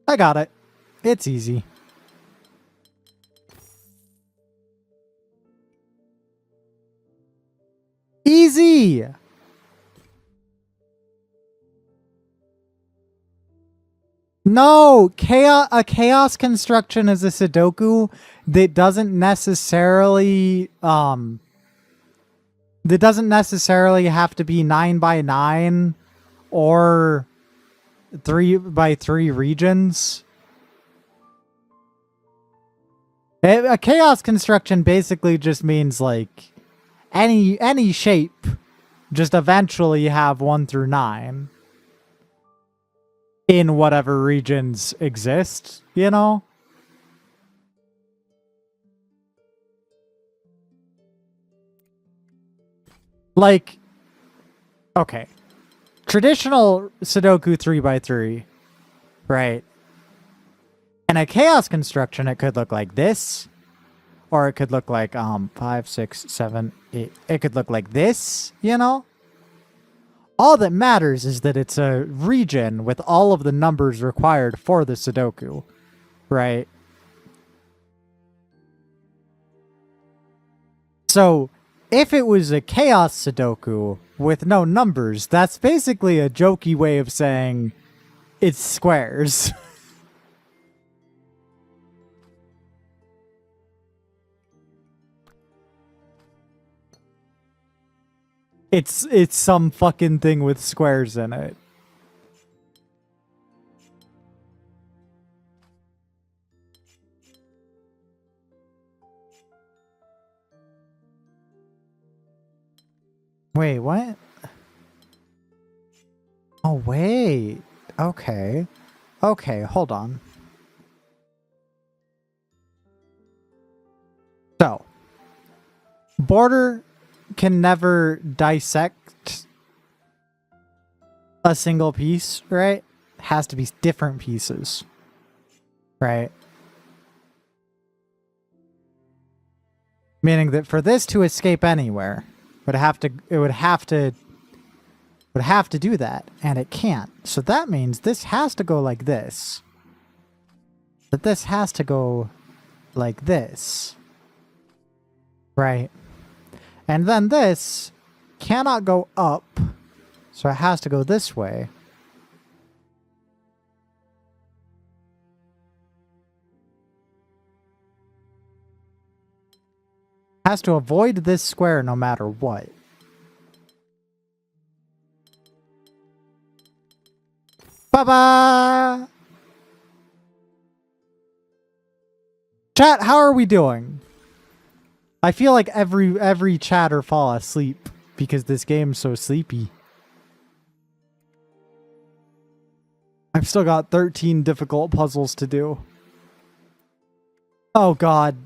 I got it. It's easy. Easy! No! A chaos construction is a Sudoku that doesn't necessarily have to be 9 by 9 or 3 by 3 regions. A chaos construction basically just means like any shape, just eventually have 1 through 9 in whatever regions exist, you know? Like, okay. Traditional Sudoku 3 by 3, right? In a chaos construction, it could look like this, or it could look like 5, 6, 7, 8. It could look like this, you know? All that matters is that it's a region with all of the numbers required for the Sudoku, right? So, if it was a chaos Sudoku with no numbers, that's basically a jokey way of saying it's squares. It's some fucking thing with squares in it. Wait, what? Oh, wait. Okay. Okay, hold on. So, border can never dissect a single piece, right? It has to be different pieces, right? Meaning that for this to escape anywhere, it would have to do that, and it can't. So that means this has to go like this. But this has to go like this. Right? And then this cannot go up, so it has to go this way. Has to avoid this square no matter what. Bye-bye! Chat, how are we doing? I feel like every chatter fall asleep because this game's so sleepy. I've still got 13 difficult puzzles to do. Oh god.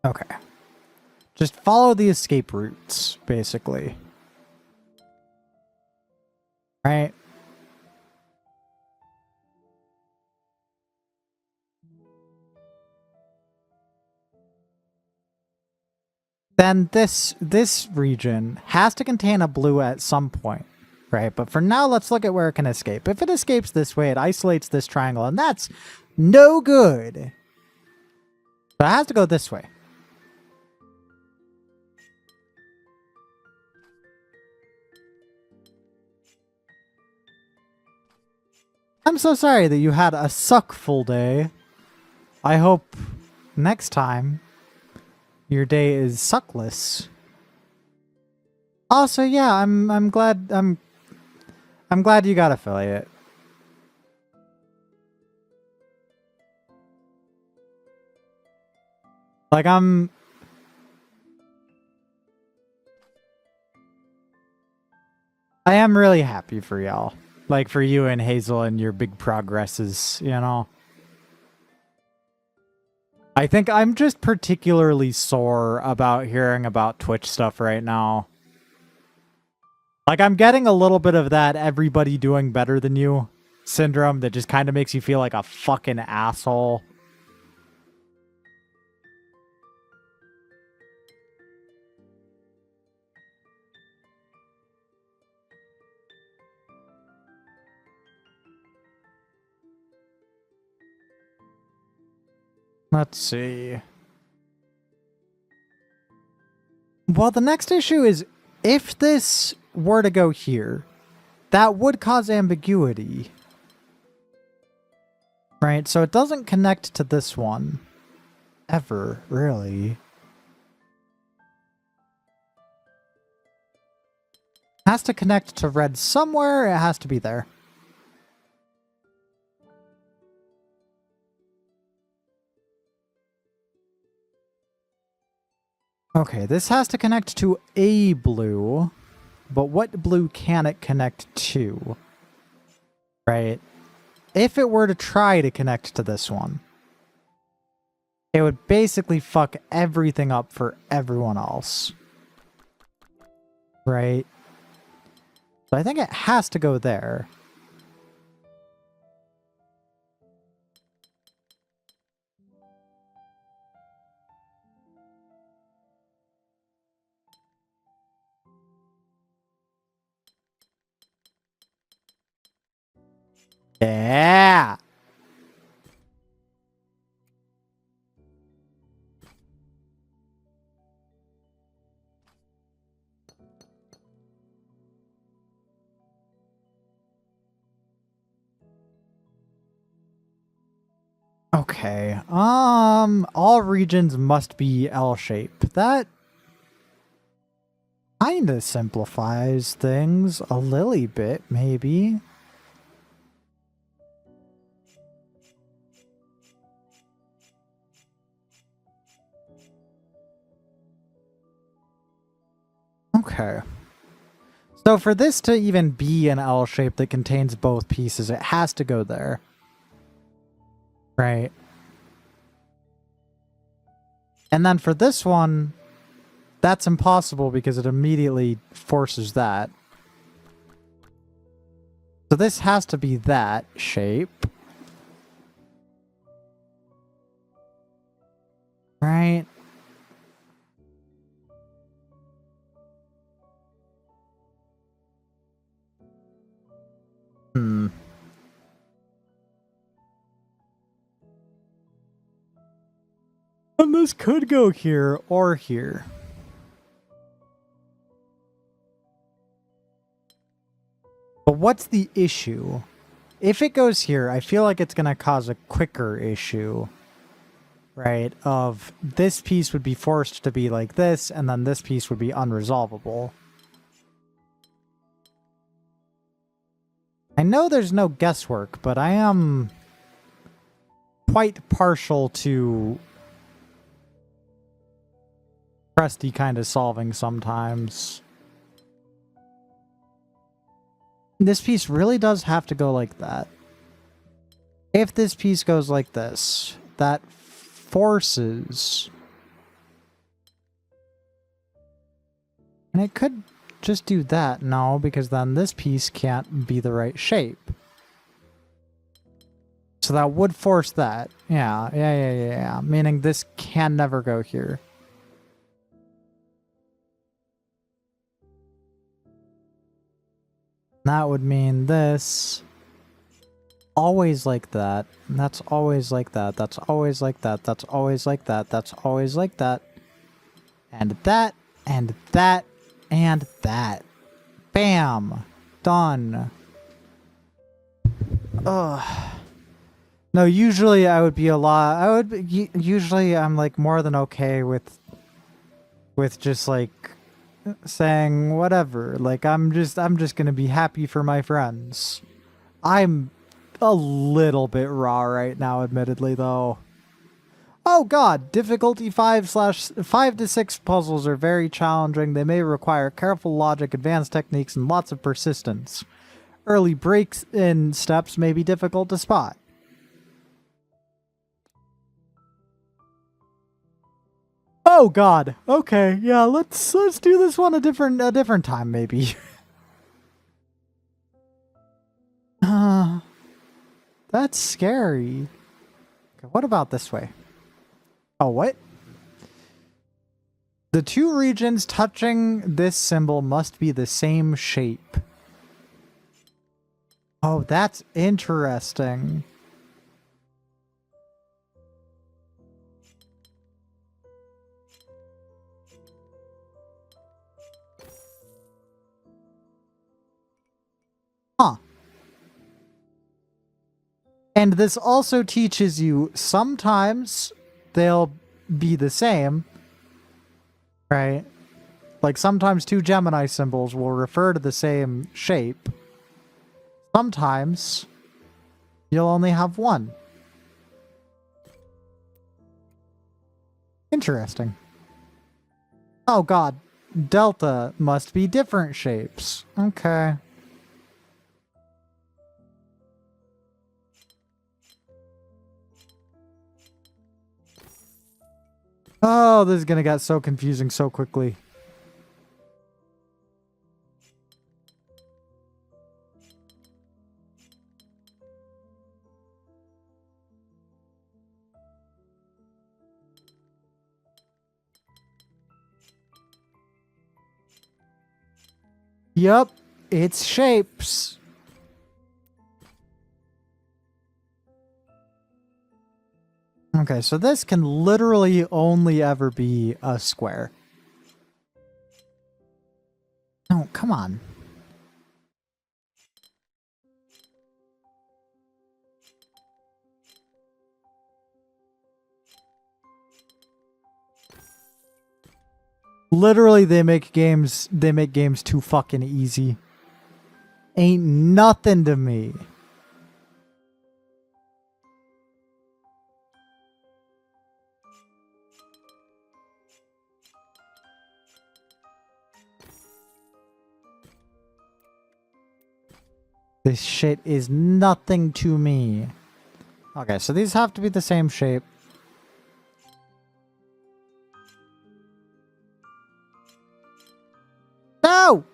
Okay. Just follow the escape routes, basically. Right? Then this region has to contain a blue at some point, right? But for now, let's look at where it can escape. If it escapes this way, it isolates this triangle, and that's no good. So it has to go this way. I'm so sorry that you had a suckful day. I hope next time your day is suckless. Also, yeah, I'm glad I'm glad you got affiliate. Like I am really happy for y'all. Like for you and Hazel and your big progresses, you know. I think I'm just particularly sore about hearing about Twitch stuff right now. Like, I'm getting a little bit of that everybody doing better than you syndrome that just kind of makes you feel like a fucking asshole. Let's see. Well, the next issue is if this were to go here, that would cause ambiguity. Right? So it doesn't connect to this one. Ever, really. Has to connect to red somewhere. It has to be there. Okay, this has to connect to a blue, but what blue can it connect to? Right? If it were to try to connect to this one, it would basically fuck everything up for everyone else. Right? So I think it has to go there. Yeah! Okay. All regions must be L-shaped. That kind of simplifies things a lily bit, maybe. Okay. So for this to even be an L shape that contains both pieces, it has to go there. Right. And then for this one, that's impossible because it immediately forces that. So this has to be that shape. Right? Hmm. And this could go here or here. But what's the issue? If it goes here, I feel like it's going to cause a quicker issue. Right? Of this piece would be forced to be like this, and then this piece would be unresolvable. I know there's no guesswork, but I am quite partial to crusty kind of solving sometimes. This piece really does have to go like that. If this piece goes like this, that forces... And it could just do that. No, because then this piece can't be the right shape. So that would force that. Yeah. Meaning this can never go here. That would mean this always like that. And that's always like that. That's always like that. That's always like that. That's always like that. And that, and that, and that. Bam! Done. Ugh. No, usually I would be a lot. Usually I'm like more than okay with just like saying whatever. Like I'm just gonna be happy for my friends. I'm a little bit raw right now, admittedly, though. Oh god, difficulty 5 to 6 puzzles are very challenging. They may require careful logic, advanced techniques, and lots of persistence. Early breaks in steps may be difficult to spot. Oh god. Okay, yeah, let's do this one a different time maybe. That's scary. Okay, what about this way? Oh, what? The two regions touching this symbol must be the same shape. Oh, that's interesting. Huh. And this also teaches you sometimes they'll be the same, right? Like sometimes two Gemini symbols will refer to the same shape. Sometimes you'll only have one. Interesting. Oh god, delta must be different shapes. Okay. Oh, this is gonna get so confusing so quickly. Yup, it's shapes. Okay, so this can literally only ever be a square. Oh, come on. Literally, they make games too fucking easy. Ain't nothing to me. This shit is nothing to me. Okay, so these have to be the same shape. No!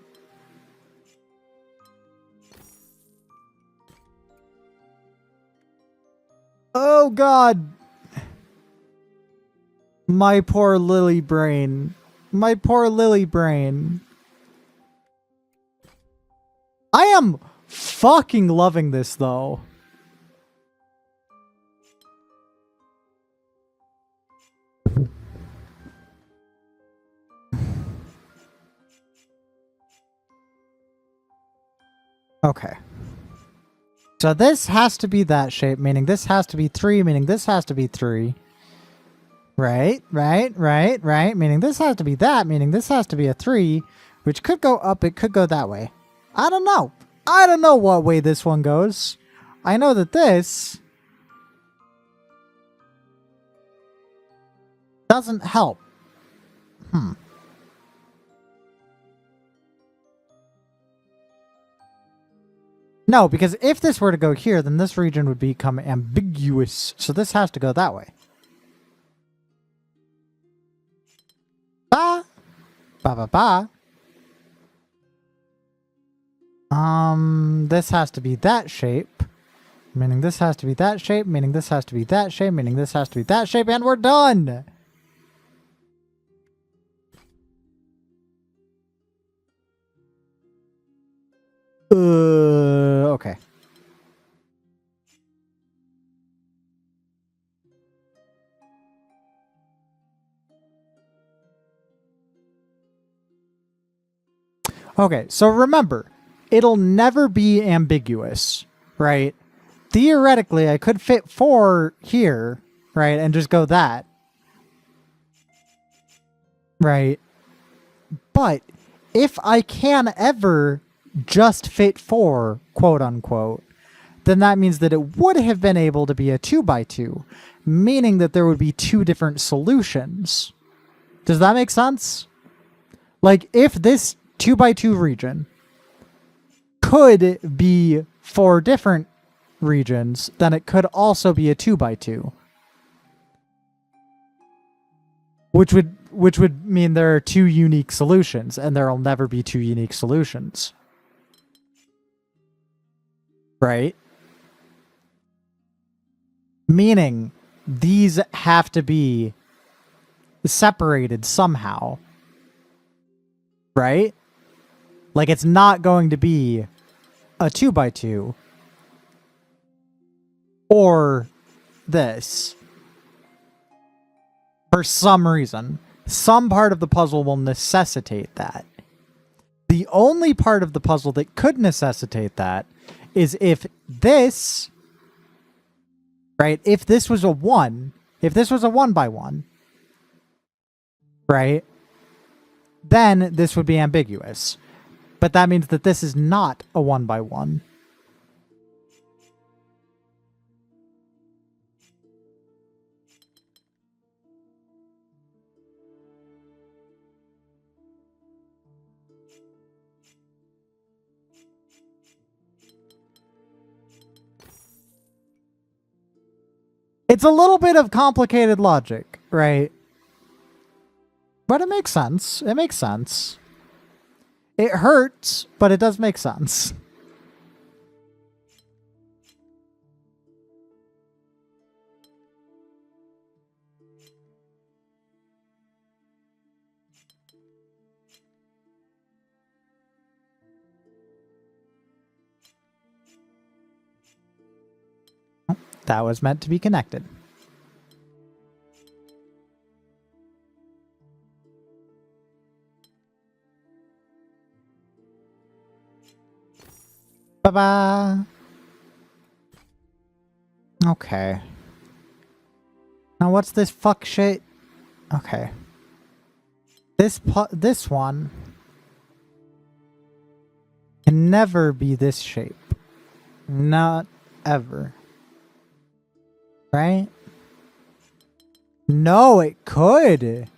Oh god! My poor lily brain. My poor lily brain. I am fucking loving this though. Okay. So this has to be that shape, meaning this has to be 3, meaning this has to be 3. Right, meaning this has to be that, meaning this has to be a 3, which could go up, it could go that way. I don't know. I don't know what way this one goes. I know that this doesn't help. No, because if this were to go here, then this region would become ambiguous. So this has to go that way. Ba! Ba ba ba. This has to be that shape. Meaning this has to be that shape, meaning this has to be that shape, meaning this has to be that shape, and we're done! Okay. Okay, so remember, it'll never be ambiguous, right? Theoretically, I could fit 4 here, right, and just go that. Right? But if I can ever just fit 4, quote unquote, then that means that it would have been able to be a 2x2, meaning that there would be 2 different solutions. Does that make sense? Like, if this 2x2 region could be 4 different regions, then it could also be a 2x2. Which would mean there are 2 unique solutions, and there'll never be 2 unique solutions. Right? Meaning, these have to be separated somehow. Right? Like, it's not going to be a 2x2 or this. For some reason, some part of the puzzle will necessitate that. The only part of the puzzle that could necessitate that is if this, right, if this was a 1, if this was a 1x1, right, then this would be ambiguous. But that means that this is not a 1x1. It's a little bit of complicated logic, right? But it makes sense. It makes sense. It hurts, but it does make sense. That was meant to be connected. Bye-bye. Okay. Now what's this fuck shit? Okay. This one can never be this shape. Not ever. Right? No, it could.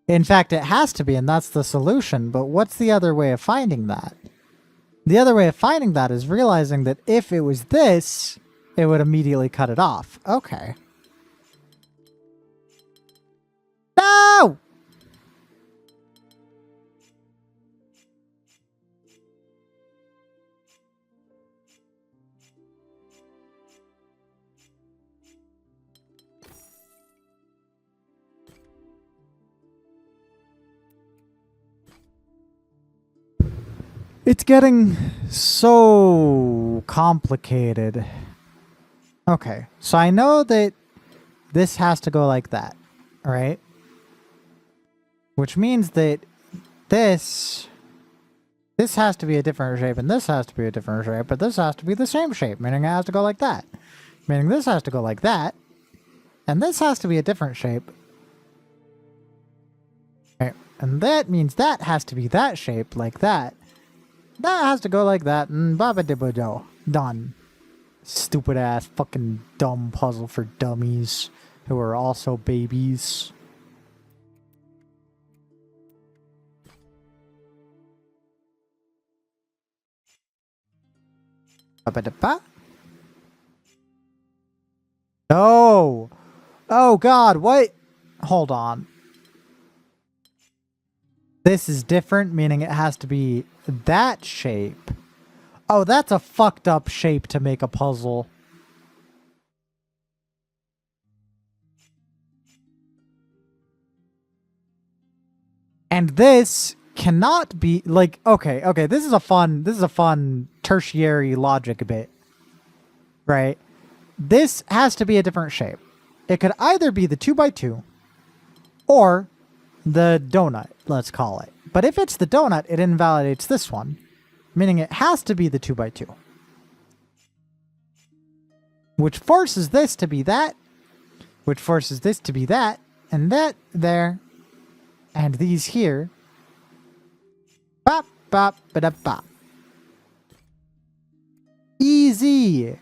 In fact, it has to be, and that's the solution. But what's the other way of finding that? The other way of finding that is realizing that if it was this, it would immediately cut it off. Okay. No! It's getting so complicated. Okay, so I know that this has to go like that, right? Which means that this has to be a different shape, and this has to be a different shape, but this has to be the same shape, meaning it has to go like that. Meaning this has to go like that, and this has to be a different shape. Okay, and that means that has to be that shape, like that. That has to go like that, and baba-dibba-do. Done. Stupid ass fucking dumb puzzle for dummies who are also babies. Ba-ba-da-ba. No! Oh god, what? Hold on. This is different, meaning it has to be that shape. Oh, that's a fucked up shape to make a puzzle. And this cannot be like, okay, this is a fun tertiary logic bit. Right? This has to be a different shape. It could either be the 2x2 or the donut, let's call it. But if it's the donut, it invalidates this one, meaning it has to be the 2x2. Which forces this to be that, which forces this to be that, and that there, and these here. Bop, bop, ba bop. Easy.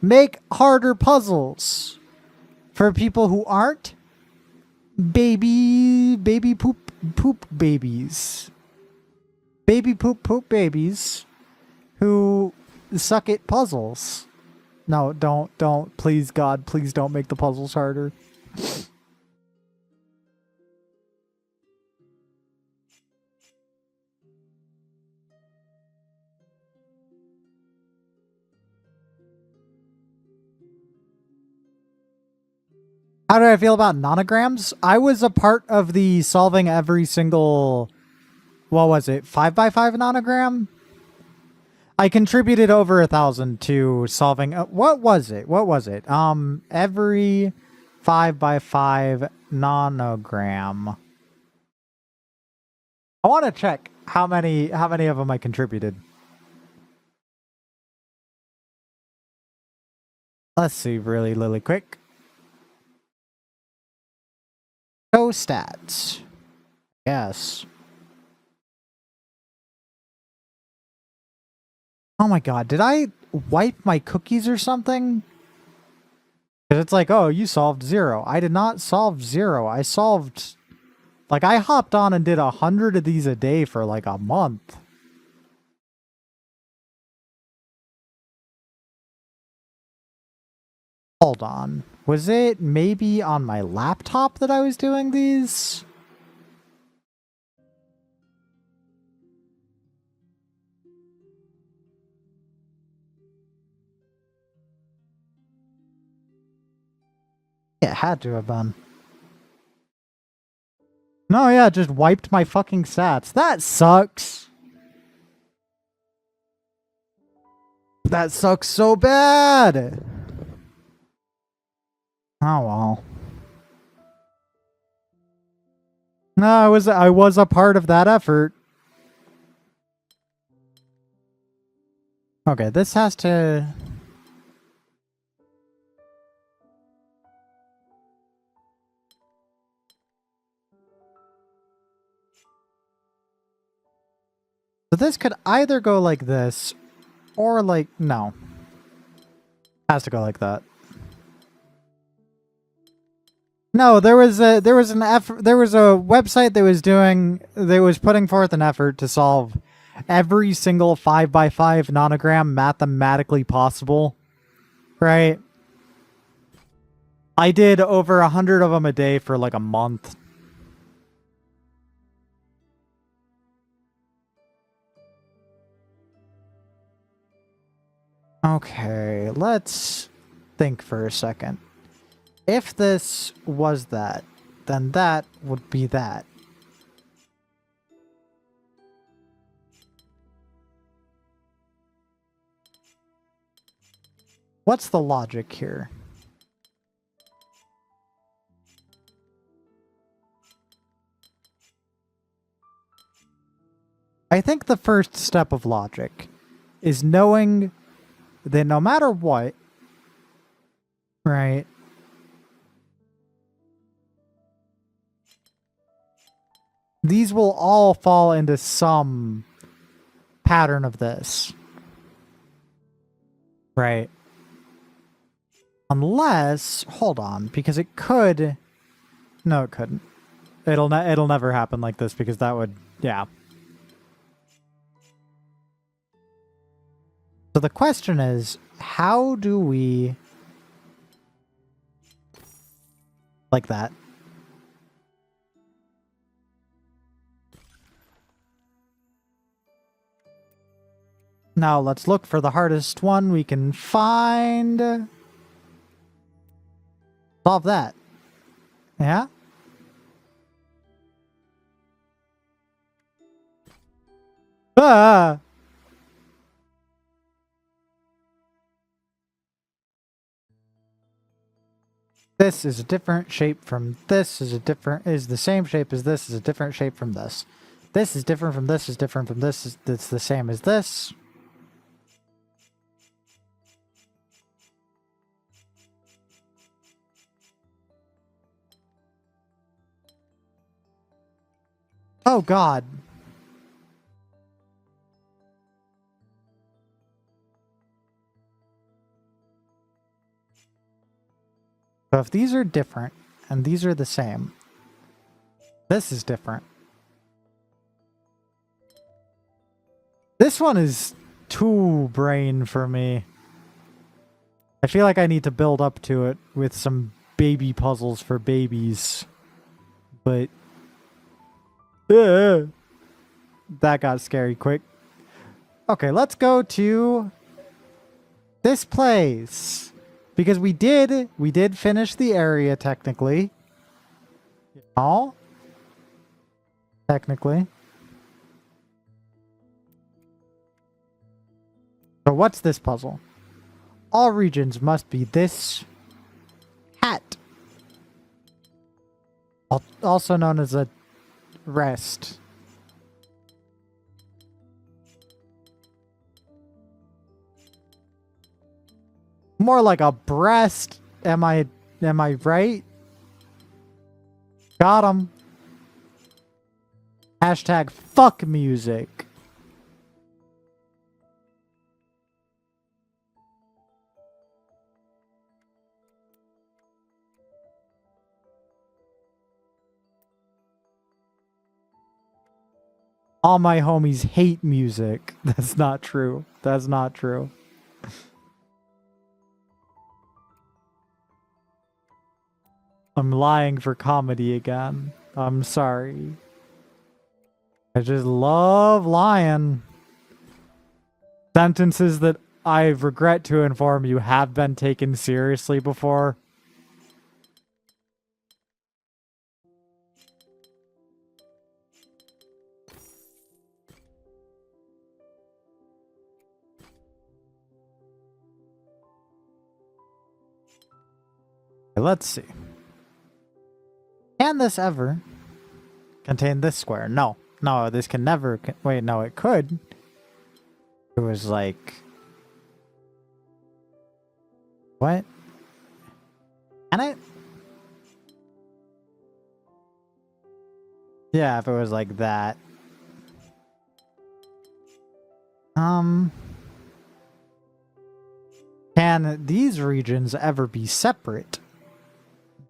Make harder puzzles for people who aren't baby poop babies. Baby poop babies who suck at puzzles. No, don't. Please, God, please don't make the puzzles harder. How do I feel about nonograms? I was a part of the solving every single, what was it, 5x5 nonogram? I contributed over 1,000 to solving, what was it? Every 5x5 nonogram. I want to check how many of them I contributed. Let's see really quick. Show stats. Yes. Oh my god, did I wipe my cookies or something? Because it's like, oh, you solved 0. I did not solve 0. I solved... Like, I hopped on and did 100 of these a day for like a month. Hold on. Was it maybe on my laptop that I was doing these? It had to have been. No, yeah, it just wiped my fucking stats. That sucks. That sucks so bad. Oh well. No, I was a part of that effort. Okay, this has to... So this could either go like this, or like... No. Has to go like that. No, there was a website that was putting forth an effort to solve every single 5x5 nonogram mathematically possible, right? I did over 100 of them a day for like a month. Okay, let's think for a second. If this was that, then that would be that. What's the logic here? I think the first step of logic is knowing that no matter what, right? These will all fall into some pattern of this. Right. Unless, hold on, because it could... No, it couldn't. It'll never happen like this because that would... Yeah. So the question is, how do we... Like that. Now let's look for the hardest one we can find. Solve that. Yeah? Ah! This is a different shape from this, is the same shape as this, is a different shape from this. This is different from this, is different from this, it's the same as this. Oh god. So if these are different and these are the same, this is different. This one is too brain for me. I feel like I need to build up to it with some baby puzzles for babies. But that got scary quick. Okay, let's go to this place. Because we did finish the area technically. Oh, technically. So what's this puzzle? All regions must be this hat. Also known as a rest. More like a breast. Am I right? Got him. Hashtag fuck music. All my homies hate music. That's not true. That's not true. I'm lying for comedy again. I'm sorry. I just love lying. Sentences that I regret to inform you have been taken seriously before. Let's see. Can this ever contain this square? No. No, this can never... Wait, no, it could. It was like... What? Can it? Yeah, if it was like that. Can these regions ever be separate?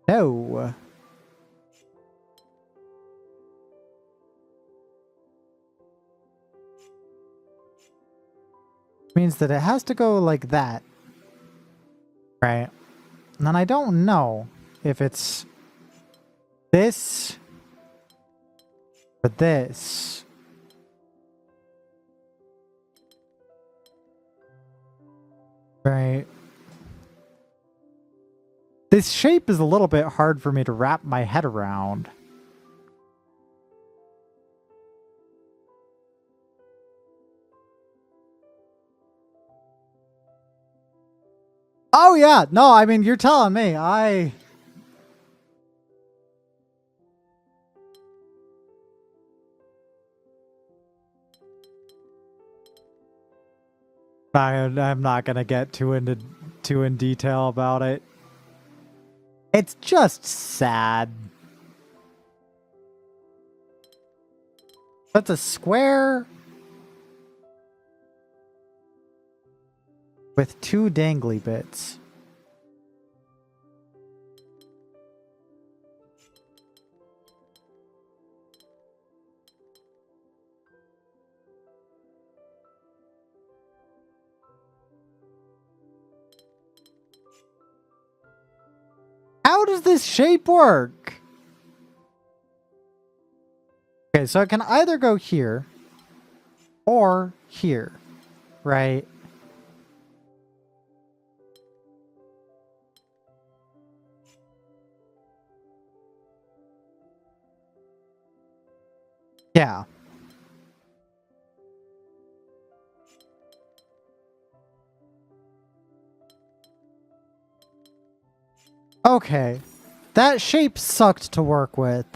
No. Means that it has to go like that. Right? And then I don't know if it's this or this. Right. This shape is a little bit hard for me to wrap my head around. Oh yeah, no, I mean, you're telling me. I'm not gonna get too in detail about it. It's just sad. That's a square with two dangly bits. How does this shape work? Okay, so it can either go here or here, right? Yeah. Okay. That shape sucked to work with.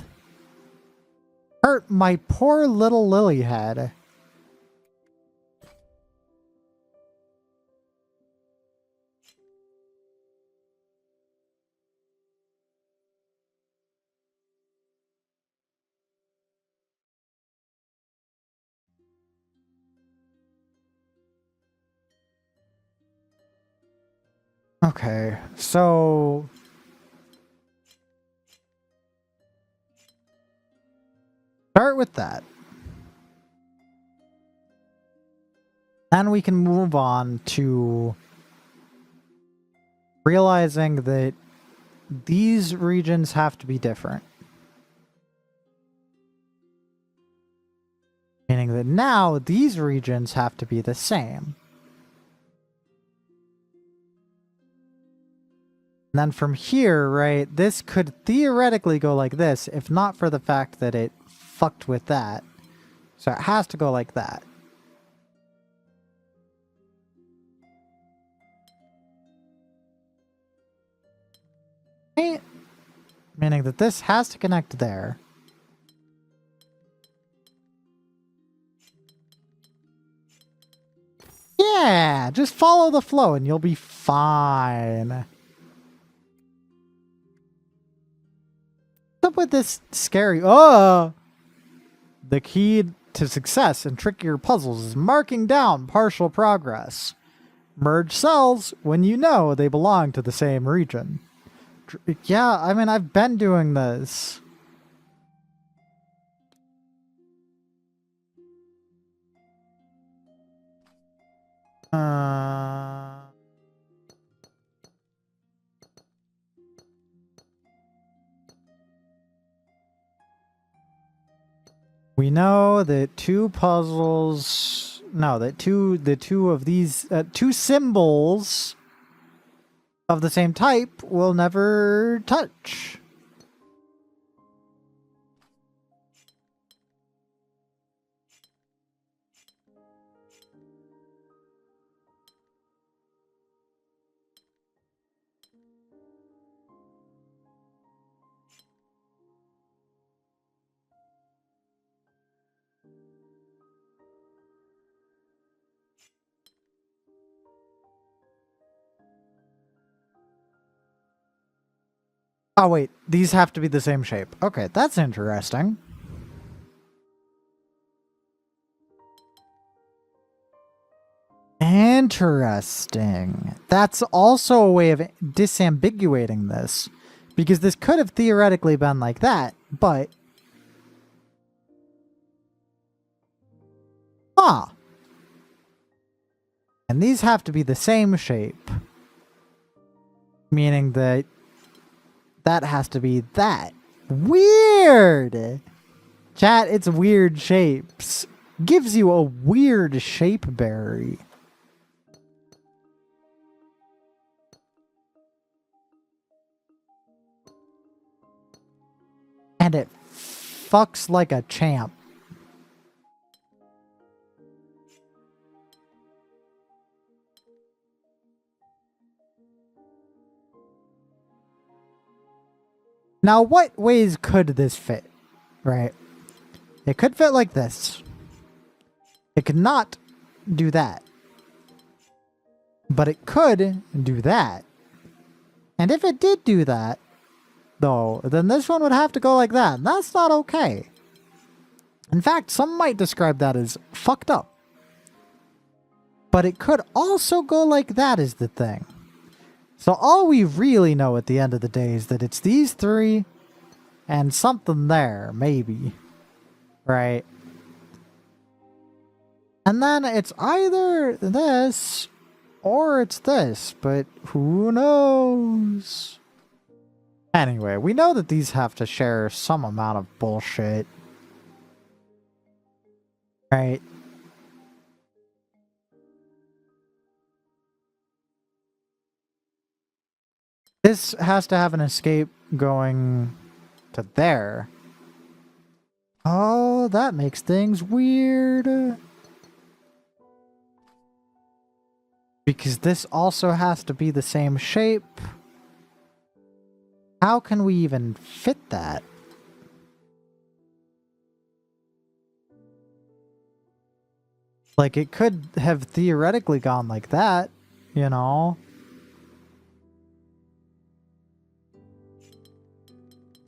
hurt my poor little lily head. Okay, so start with that. Then we can move on to realizing that these regions have to be different. Meaning that now these regions have to be the same. And then from here, right, this could theoretically go like this, if not for the fact that it fucked with that. So it has to go like that. Right? Meaning that this has to connect there. Yeah, just follow the flow and you'll be fine. What's up with this scary... Oh! The key to success in trickier puzzles is marking down partial progress. Merge cells when you know they belong to the same region. Yeah, I mean, I've been doing this. We know that two puzzles... No, that the two of these... two symbols of the same type will never touch. Oh, wait. These have to be the same shape. Okay, that's interesting. Interesting. That's also a way of disambiguating this. Because this could have theoretically been like that, but... Huh. And these have to be the same shape. Meaning that that has to be that. Weird! Chat, it's weird shapes. Gives you a weird shape berry. And it fucks like a champ. Now, what ways could this fit? Right? It could fit like this. It could not do that. But it could do that. And if it did do that, though, then this one would have to go like that. And that's not okay. In fact, some might describe that as fucked up. But it could also go like that is the thing. So all we really know at the end of the day is that it's these three and something there, maybe. Right? And then it's either this or it's this, but who knows? Anyway, we know that these have to share some amount of bullshit. Right? This has to have an escape going to there. Oh, that makes things weird. Because this also has to be the same shape. How can we even fit that? Like, it could have theoretically gone like that, you know?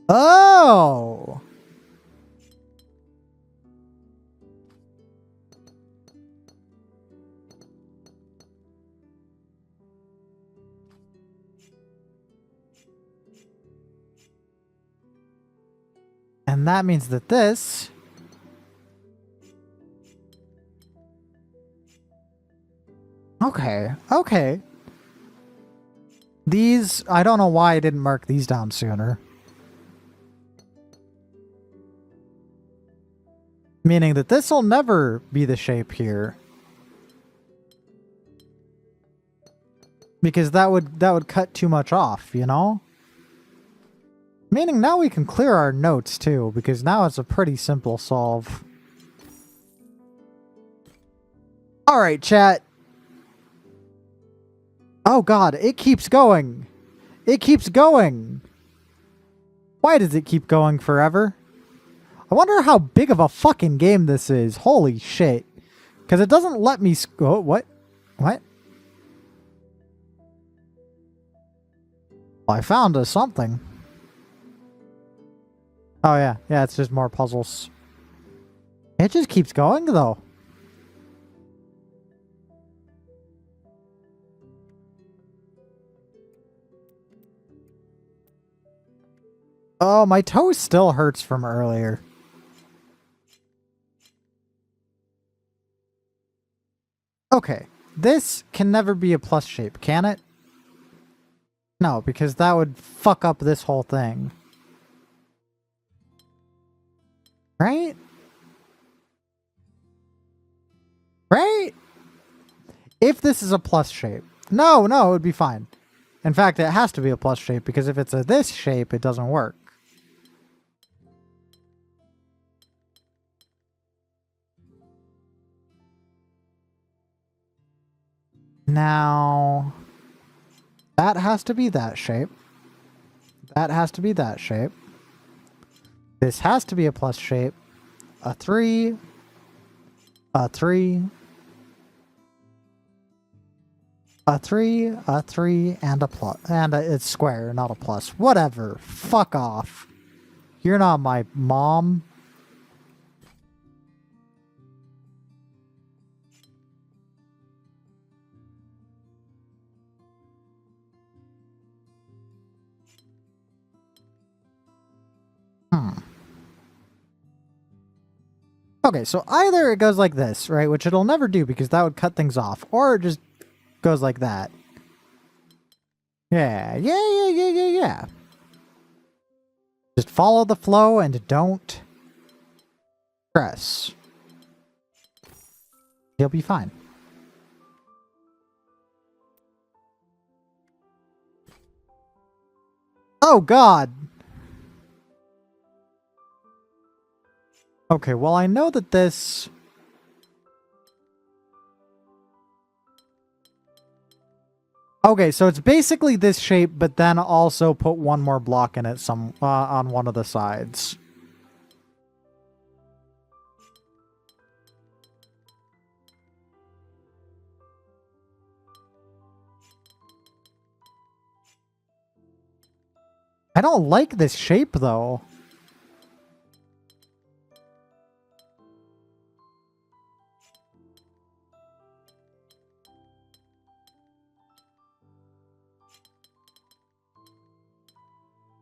Oh! And that means that this... Okay, okay. These, I don't know why I didn't mark these down sooner. Meaning that this will never be the shape here. Because that would cut too much off, you know? Meaning now we can clear our notes too, because now it's a pretty simple solve. Alright, chat. Oh god, it keeps going. It keeps going. Why does it keep going forever? I wonder how big of a fucking game this is. Holy shit. Because it doesn't let me... Oh, what? What? Well, I found a something. Oh, yeah. Yeah, it's just more puzzles. It just keeps going, though. Oh, my toe still hurts from earlier. Okay. This can never be a plus shape, can it? No, because that would fuck up this whole thing. Right? Right? If this is a plus shape. No, it would be fine. In fact, it has to be a plus shape, because if it's a this shape, it doesn't work. Now, that has to be that shape. That has to be that shape. This has to be a plus shape. A 3. A 3. A 3, a 3, and a plus. And it's square, not a plus. Whatever. Fuck off. You're not my mom. Okay, so either it goes like this, right? Which it'll never do because that would cut things off. Or it just goes like that. Yeah. Just follow the flow and don't press. You'll be fine. Oh, God! Okay, well, I know that this... Okay, so it's basically this shape, but then also put one more block in it on one of the sides. I don't like this shape, though.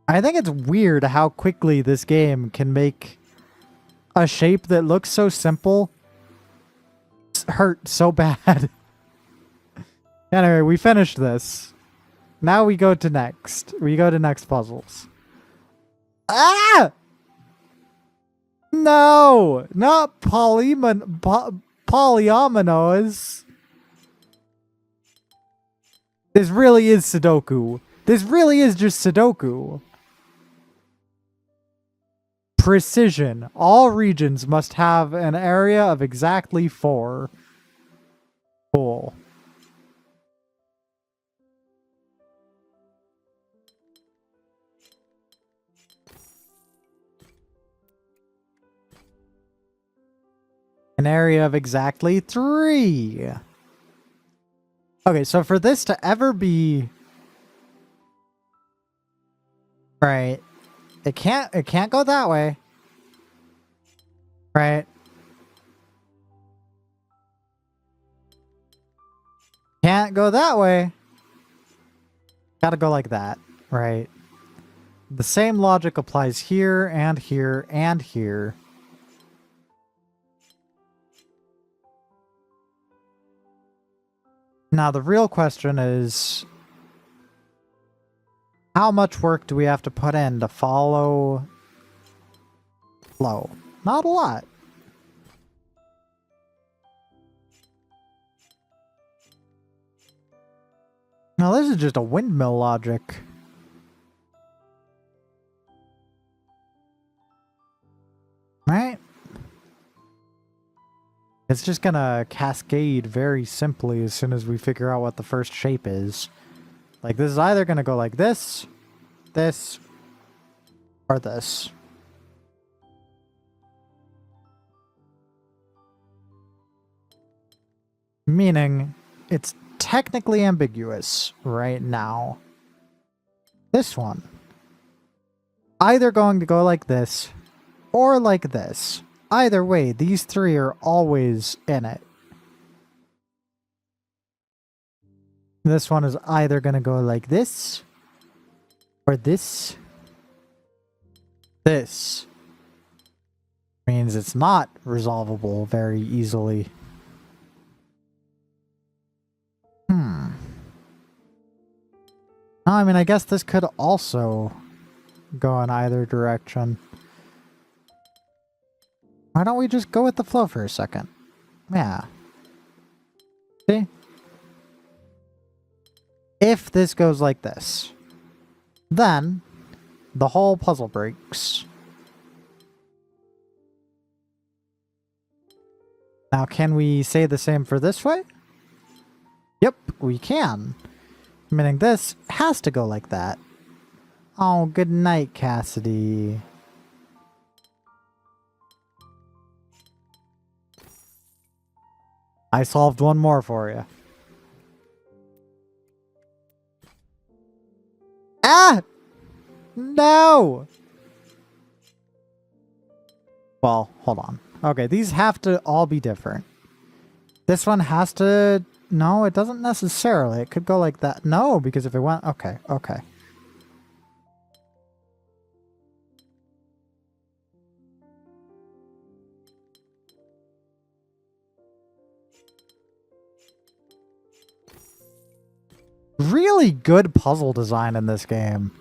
I think it's weird how quickly this game can make a shape that looks so simple hurt so bad. Anyway, we finished this. Now we go to next. We go to next puzzles. Ah! No! Not polyominoes. This really is Sudoku. This really is just Sudoku. Precision. All regions must have an area of exactly 4. Cool. An area of exactly 3. Okay, so for this to ever be... Right. It can't go that way. Right. Can't go that way. Gotta go like that. Right. The same logic applies here and here and here. Now the real question is, how much work do we have to put in to follow flow? Not a lot. Now this is just a windmill logic. Right? It's just gonna cascade very simply as soon as we figure out what the first shape is. Like, this is either gonna go like this, this, or this. Meaning, it's technically ambiguous right now. This one. Either going to go like this, or like this. Either way, these 3 are always in it. This one is either going to go like this, or this. This means it's not resolvable very easily. I mean, I guess this could also go in either direction. Why don't we just go with the flow for a second? Yeah. See? If this goes like this, then the whole puzzle breaks. Now, can we say the same for this way? Yep, we can. Meaning this has to go like that. Oh, good night, Cassidy. I solved one more for you. Ah! No! Well, hold on. Okay, these have to all be different. This one has to... No, it doesn't necessarily. It could go like that. No, because if it went... Okay, okay. Really good puzzle design in this game.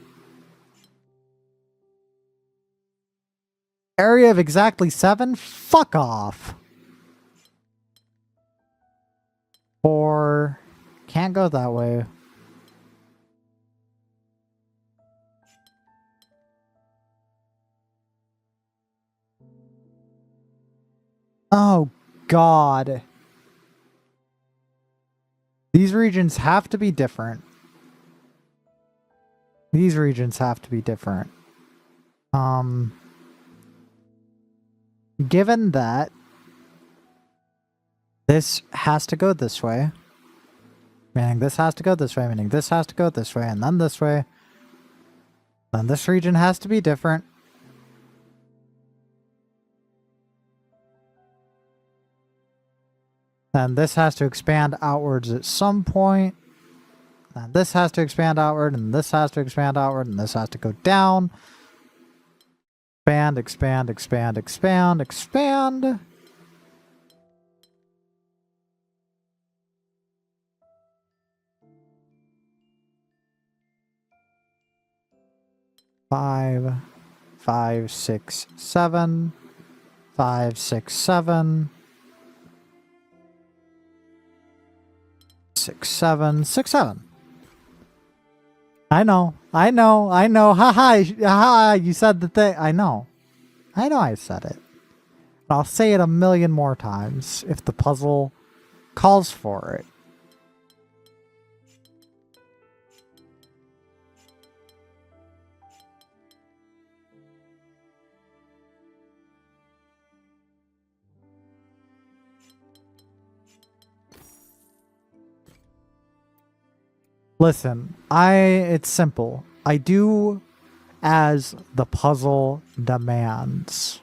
Area of exactly 7? Fuck off. 4. Can't go that way. Oh, God. These regions have to be different. These regions have to be different. Given that this has to go this way, meaning this has to go this way, meaning this has to go this way, and then this way, then this region has to be different. And this has to expand outwards at some point. And this has to expand outward, and this has to expand outward, and this has to go down. Expand, expand, expand, expand, expand. Five, 5, 6, 7. 5, 6, 7. 6, 7, 6, 7. I know, haha, haha, you said the thing. I know I said it. I'll say it a million more times if the puzzle calls for it. Listen, it's simple. I do as the puzzle demands.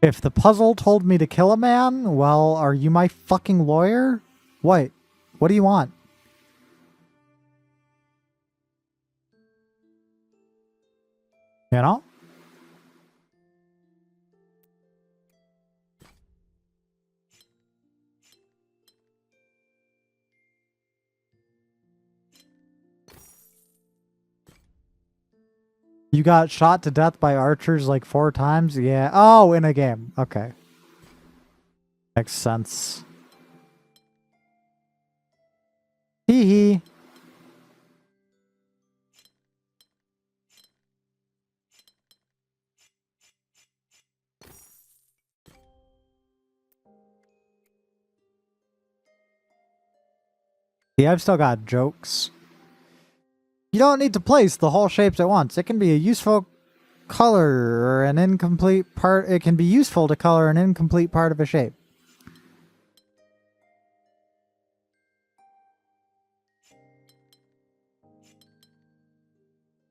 If the puzzle told me to kill a man, well, are you my fucking lawyer? What? What do you want? You know? You got shot to death by archers like 4 times? Yeah. Oh, in a game. Okay. Makes sense. Hee hee. Yeah, I've still got jokes. You don't need to place the whole shapes at once. It can be a useful color or an incomplete part. It can be useful to color an incomplete part of a shape.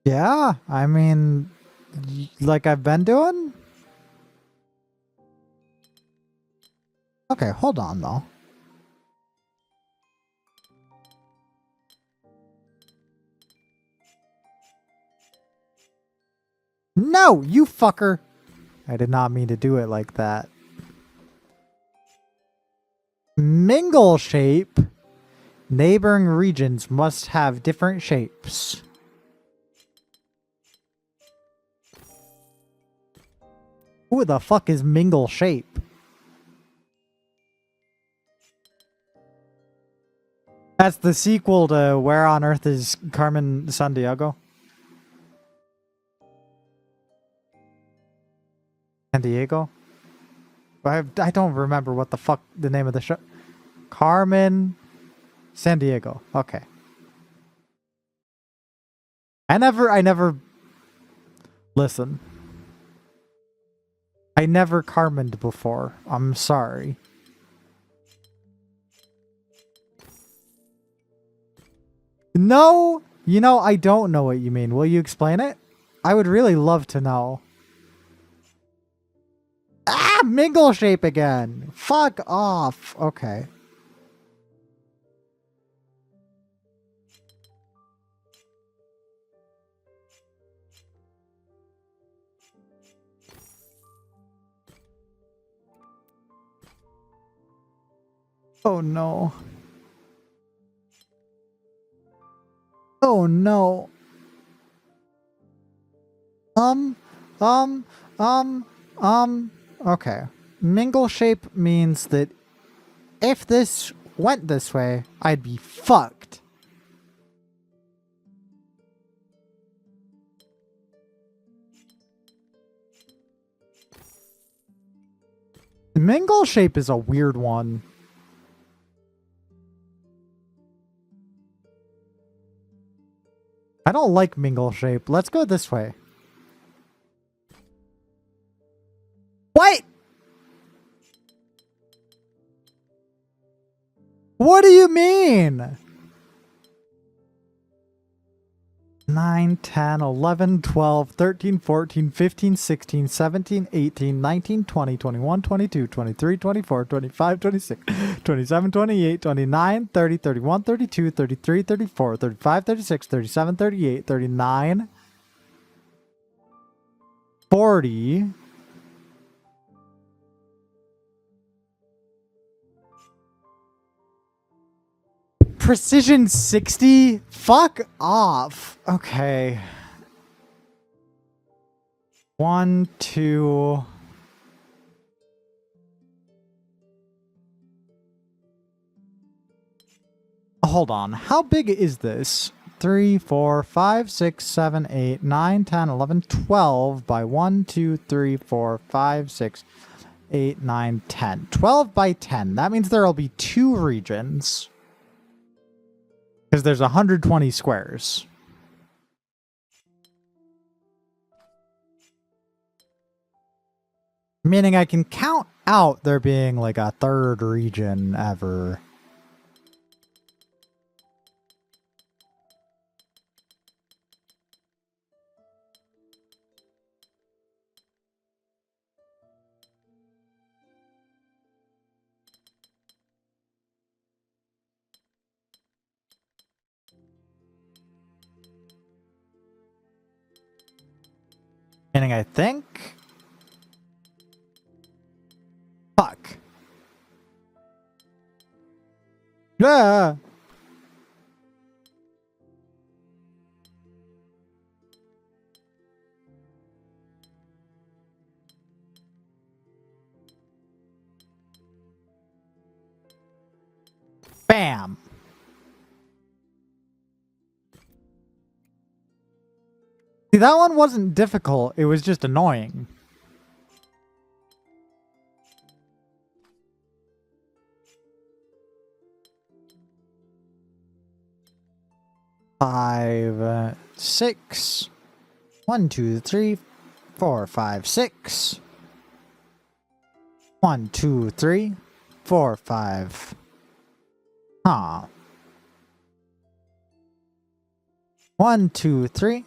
Yeah, I mean, like I've been doing? Okay, hold on though. No, you fucker! I did not mean to do it like that. Mingle shape. Neighboring regions must have different shapes. Who the fuck is mingle shape? That's the sequel to Where on Earth is Carmen Sandiego? San Diego? I don't remember what the fuck the name of the show. Carmen San Diego. Okay. I never listen. I never Carmened before. I'm sorry. No, you know, I don't know what you mean. Will you explain it? I would really love to know. Ah, mingle shape again. Fuck off. Okay. Oh no. Oh no. Um, um, okay. Mingle shape means that if this went this way, I'd be fucked. Mingle shape is a weird one. I don't like mingle shape. Let's go this way. What? What do you mean? 9, 10, 11, 12, 13, 14, 15, 16, 17, 18, 19, 20, 21, 22, 23, 24, 25, 26, 27, 28, 29, 30, 31, 32, 33, 34, 35, 36, 37, 38, 39, 40. Precision 60? Fuck off. Okay. 1, 2. Hold on. How big is this? 3, 4, 5, 6, 7, 8, 9, 10, 11, 12 by 1, 2, 3, 4, 5, 6, 8, 9, 10. 12 by 10. That means there will be 2 regions. Because there's 120 squares. Meaning I can count out there being like a third region ever. Meaning I think... Fuck. Yeah. Bam. See, that one wasn't difficult. It was just annoying. Five, 6. 1, 2, 3, 4, 5, 6. 1, 2, 3, 4, 5. Huh. 1, 2, 3,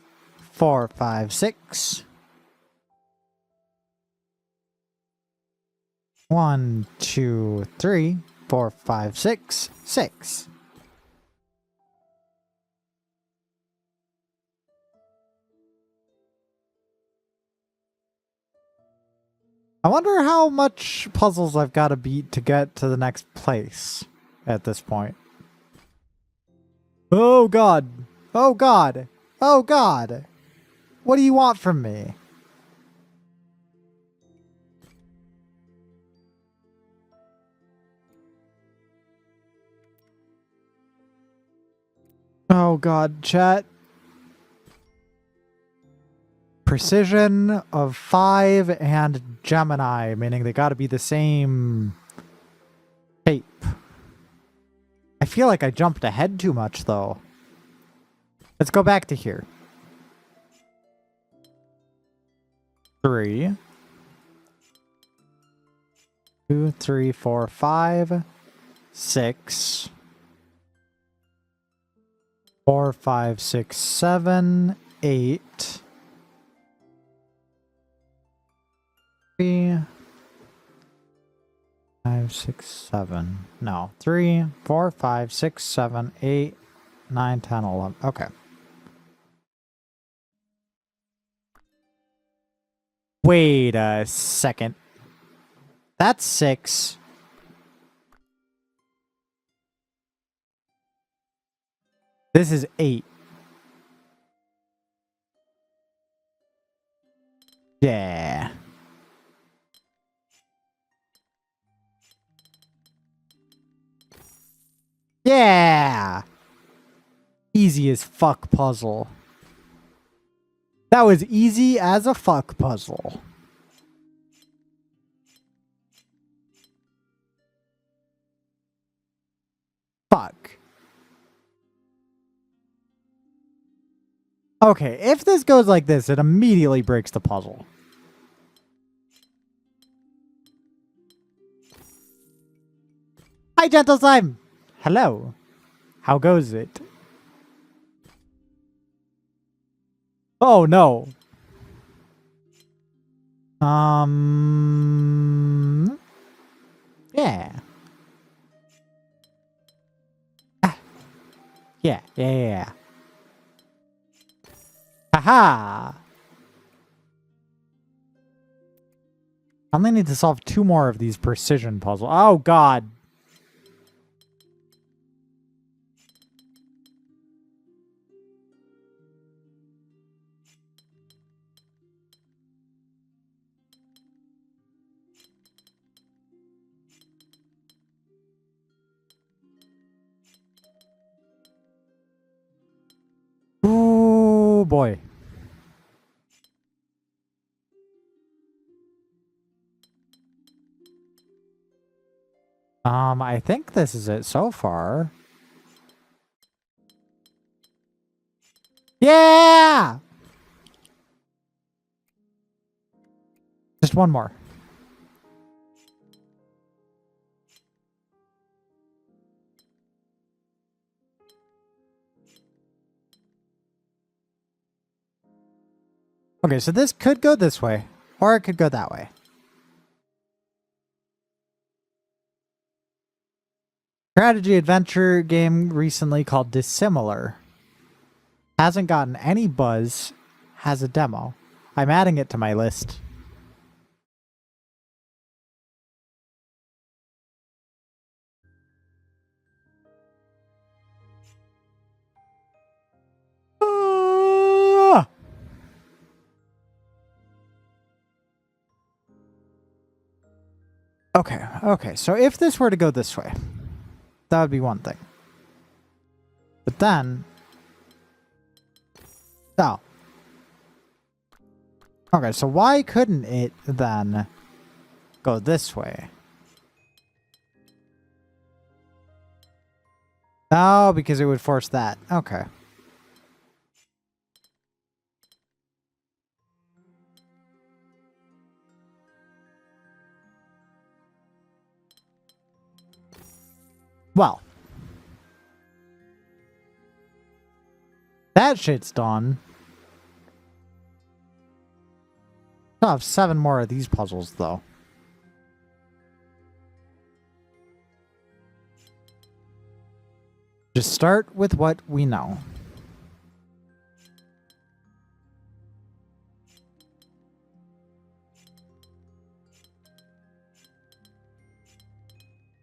4, 5, 6. 1, 2, 3, 4, 5, 6. 6. I wonder how much puzzles I've got to beat to get to the next place at this point. Oh god. Oh god. Oh god. What do you want from me? Oh god, chat. Precision of 5 and Gemini, meaning they gotta be the same shape. I feel like I jumped ahead too much though. Let's go back to here. 3. 2, 3, 4, 5, 6. 4, 5, 6, 7, 8. 3, 5, 6, 7. No. 3, 4, 5, 6, 7, 8, 9, 10, 11. Okay. Wait a second. That's 6. This is 8. Yeah. Yeah! Easy as fuck puzzle. That was easy as a fuck puzzle. Fuck. Okay, if this goes like this, it immediately breaks the puzzle. Hi, Gentle Slime! Hello. How goes it? Oh, no. Yeah. Ah. Yeah. Haha! I only need to solve 2 more of these precision puzzles. Oh, God. Ooh, boy. I think this is it so far. Yeah! Just one more. Okay, so this could go this way, or it could go that way. Strategy adventure game recently called Dissimilar. Hasn't gotten any buzz, has a demo. I'm adding it to my list. Ah! Okay, so if this were to go this way, that would be one thing. But then... Oh. Okay, so why couldn't it then go this way? Oh, because it would force that. Okay. Well. That shit's done. I'll have 7 more of these puzzles, though. Just start with what we know.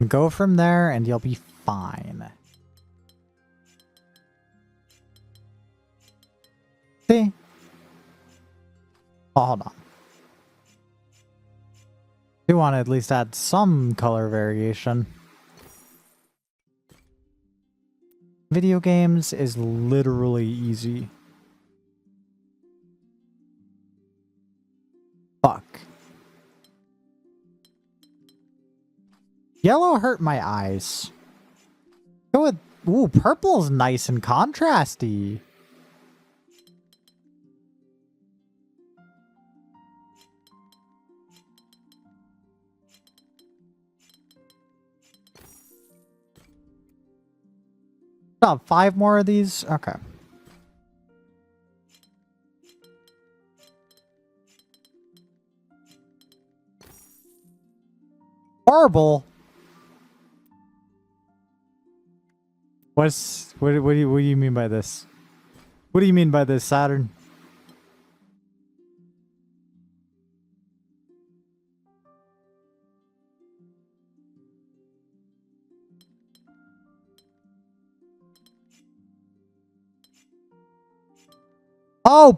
Go from there and you'll be fine. See? Oh, hold on. You want to at least add some color variation. Video games is literally easy. Fuck. Yellow hurt my eyes. Go with... Ooh, purple's nice and contrasty. Oh, 5 more of these? Okay. Horrible. What do you mean by this? What do you mean by this, Saturn? Oh,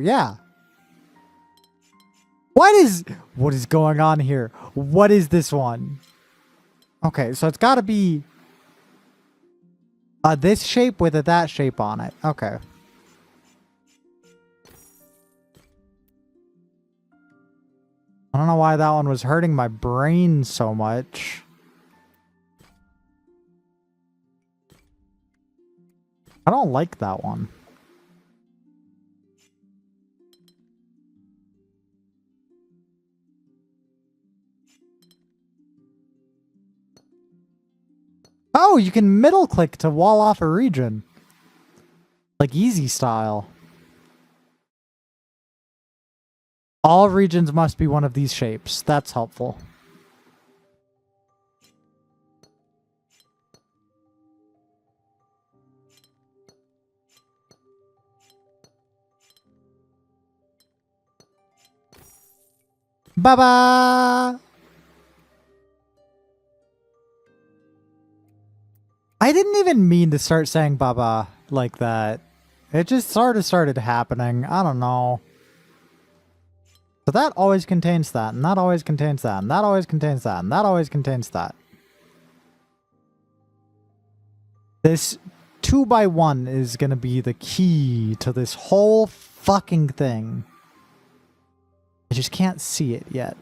yeah. What is going on here? What is this one? Okay, so it's got to be this shape with that shape on it. Okay. I don't know why that one was hurting my brain so much. I don't like that one. Oh, you can middle click to wall off a region. Like easy style. All regions must be one of these shapes. That's helpful. Bye-bye! I didn't even mean to start saying baba like that. It just sort of started happening. I don't know. So that always contains that, and that always contains that, and that always contains that, and that always contains that. This 2x1 is going to be the key to this whole fucking thing. I just can't see it yet.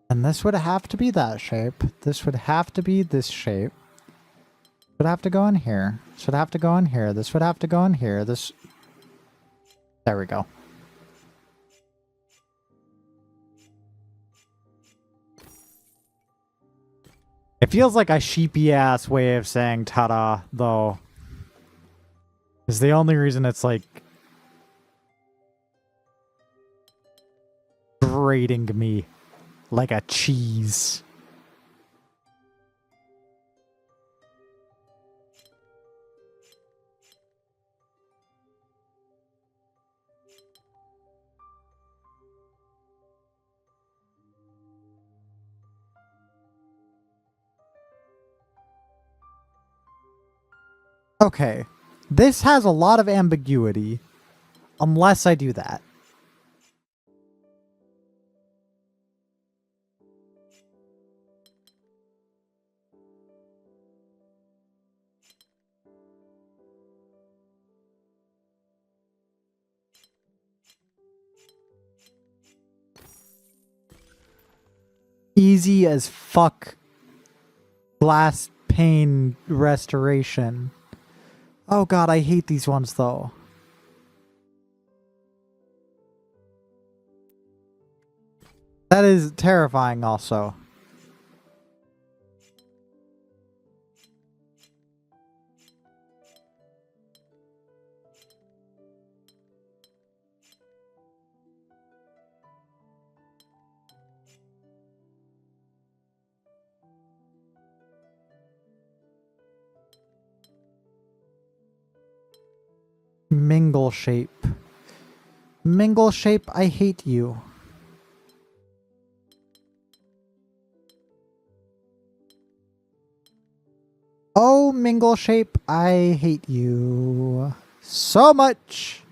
And And this would have to be that shape. This would have to be this shape. Would have to go in here. This would have to go in here. This would have to go in here. This... There we go. It feels like a sheepy-ass way of saying ta-da, though. Is the only reason it's, like, grating me like a cheese. Okay, this has a lot of ambiguity, unless I do that. Easy as fuck glass pane restoration. Oh god, I hate these ones though. That is terrifying also. Mingle shape. Mingle shape, I hate you. Oh, mingle shape, I hate you so much.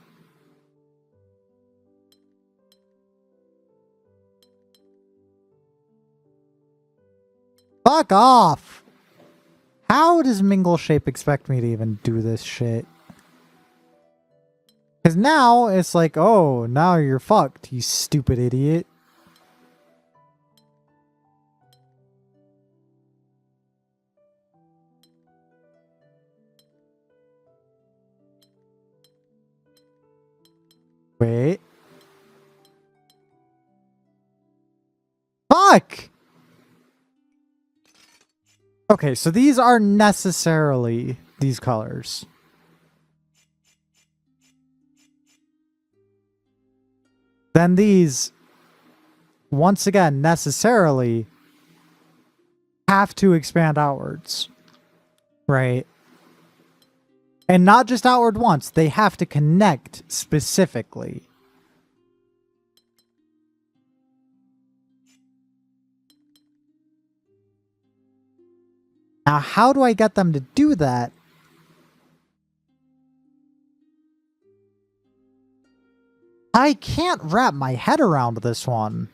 Fuck off. How does mingle shape expect me to even do this shit? Because now it's like, oh, now you're fucked, you stupid idiot. Wait. Fuck! Okay, so these are necessarily these colors. Then these, once again, necessarily have to expand outwards, right? And not just outward once, they have to connect specifically. Now, how do I get them to do that? I can't wrap my head around this one.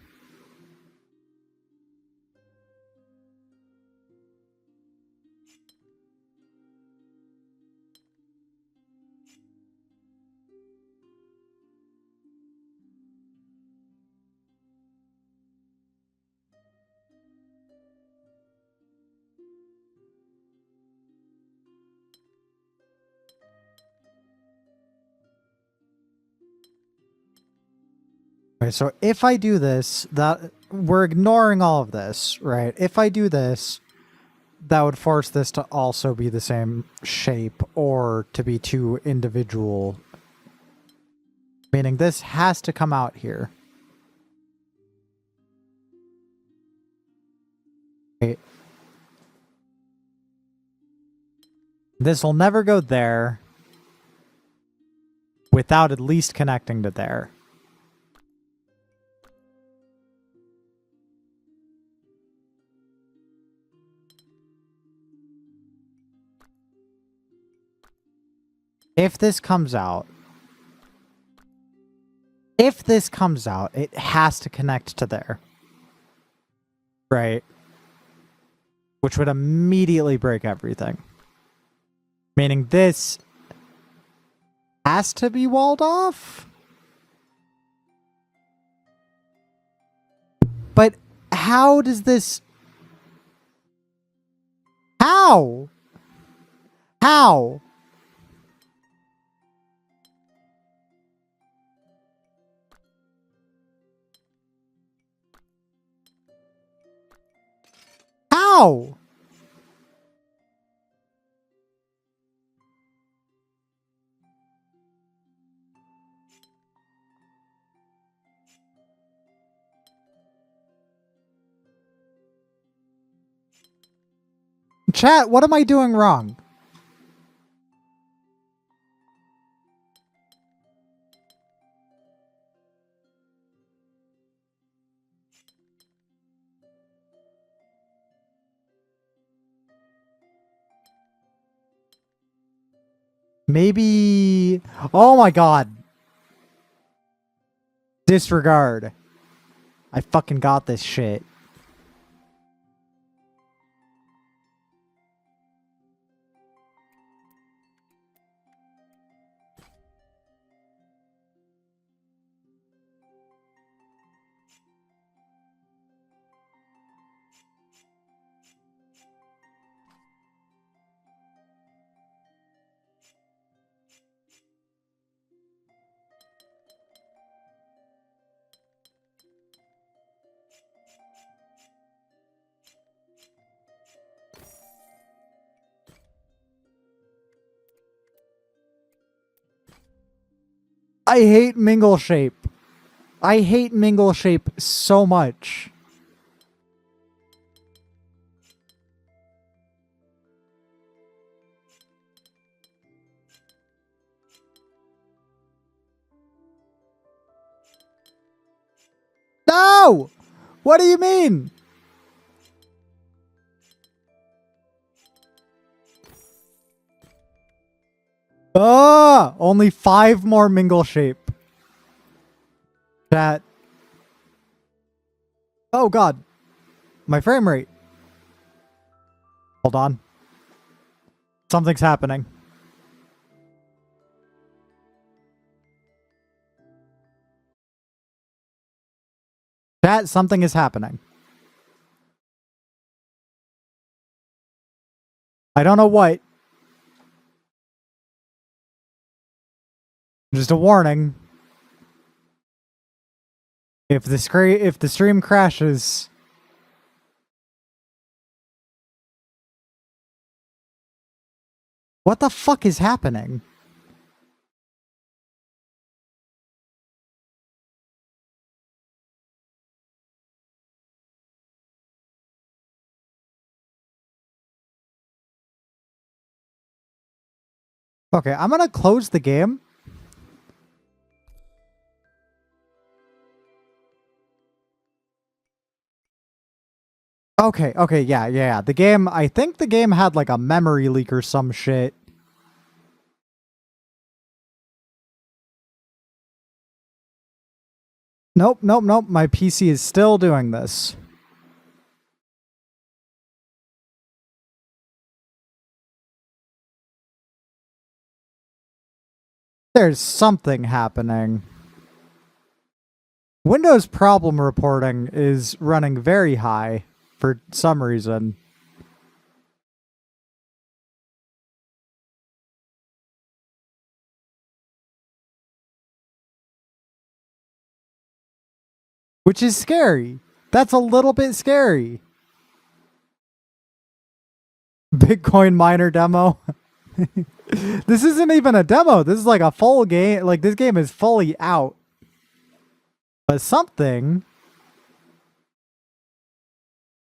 Right, so if I do this, that we're ignoring all of this, right? If I do this, that would force this to also be the same shape or to be two individual. Meaning this has to come out here. Right. This will never go there without at least connecting to there. If this comes out, it has to connect to there. Right? Which would immediately break everything. Meaning this has to be walled off? But how does this... How? How? How? Chat, what am I doing wrong? Maybe... Oh my god. Disregard. I fucking got this shit. I hate mingle shape. I hate mingle shape so much. No! What do you mean? Ah! Only 5 more mingle shape. That. Oh god. My frame rate. Hold on. Something's happening. Chat, something is happening. I don't know what. Just a warning. If the stream crashes, what the fuck is happening? Okay, I'm gonna close the game. Okay, yeah. The game, I think the game had like a memory leak or some shit. Nope. My PC is still doing this. There's something happening. Windows problem reporting is running very high for some reason. Which is scary. That's a little bit scary. Bitcoin miner demo. This isn't even a demo. This is like a full game. Like, this game is fully out. But something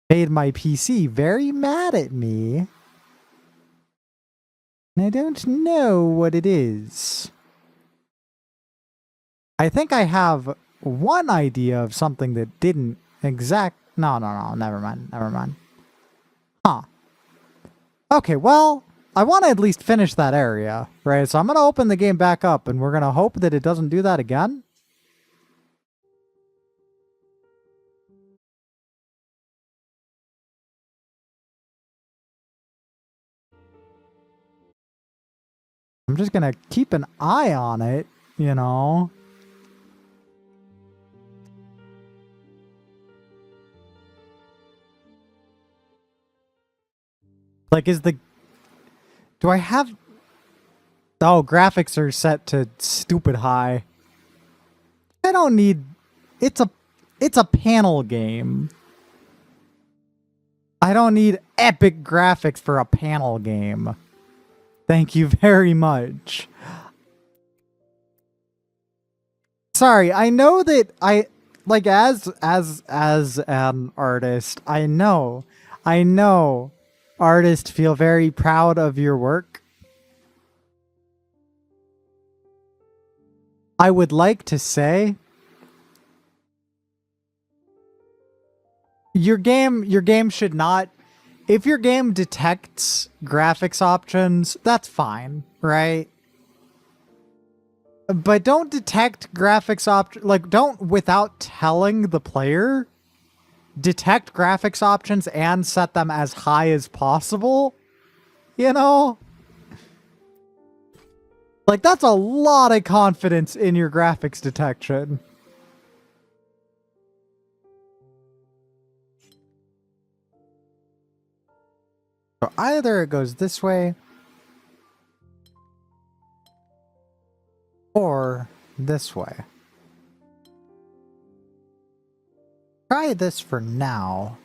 made my PC very mad at me. And I don't know what it is. I think I have one idea of something that didn't No, never mind. Huh. Okay, well, I want to at least finish that area, right? So I'm going to open the game back up, and we're going to hope that it doesn't do that again. I'm just going to keep an eye on it, you know? Like, do I have... Oh, graphics are set to stupid high. I don't need... It's a panel game. I don't need epic graphics for a panel game. Thank you very much. Sorry, I know that like as an artist, I know artists feel very proud of your work. I would like to say your game should not, if your game detects graphics options, that's fine, right? But don't detect graphics like don't, without telling the player, detect graphics options and set them as high as possible. You know? Like, that's a lot of confidence in your graphics detection. So either it goes this way or this way. Try this for now.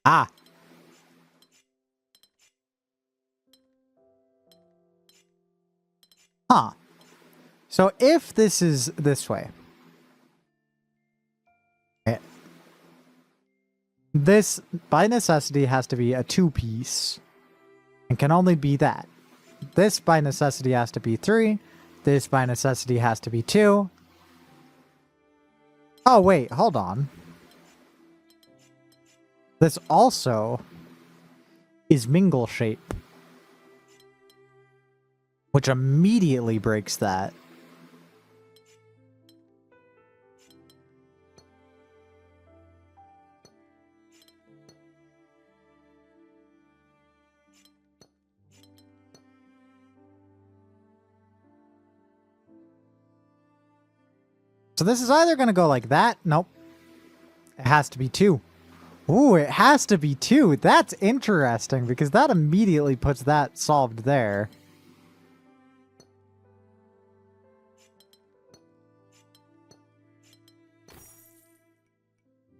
Ah. Huh. So if this is this way, this by necessity has to be a 2-piece and can only be that. This by necessity has to be 3. This by necessity has to be 2. Oh, wait, hold on. This also is mingle shape, which immediately breaks that. So this is either going to go like that. Nope. It has to be 2. Ooh, it has to be 2. That's interesting because that immediately puts that solved there.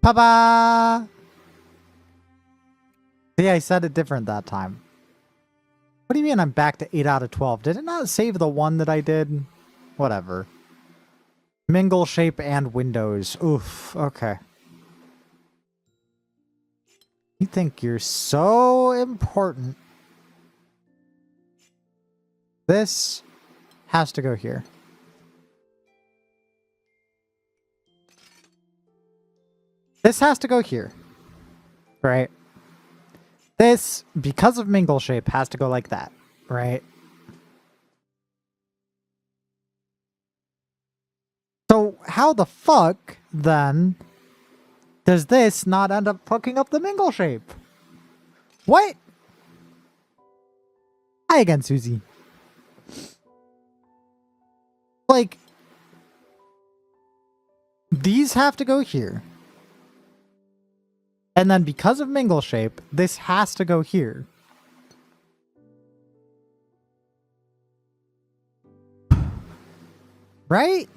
Pa-ba! See, I said it different that time. What do you mean I'm back to 8 out of 12? Did it not save the one that I did? Whatever. Mingle shape and windows. Oof, okay. You think you're so important. This has to go here. This has to go here. Right? This, because of mingle shape, has to go like that. Right? So how the fuck, then, does this not end up fucking up the mingle shape? What? Hi again, Susie. Like, these have to go here. And then because of mingle shape, this has to go here. Right?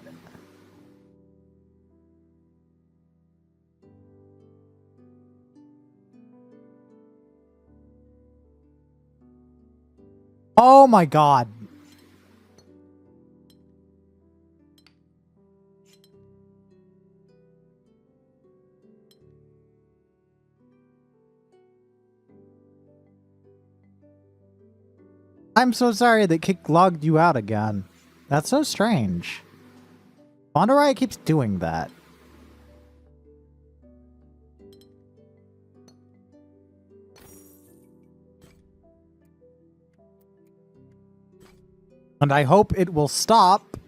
Oh my god. I'm so sorry that Kick logged you out again. That's so strange. Wonder why it keeps doing that. And I hope it will stop.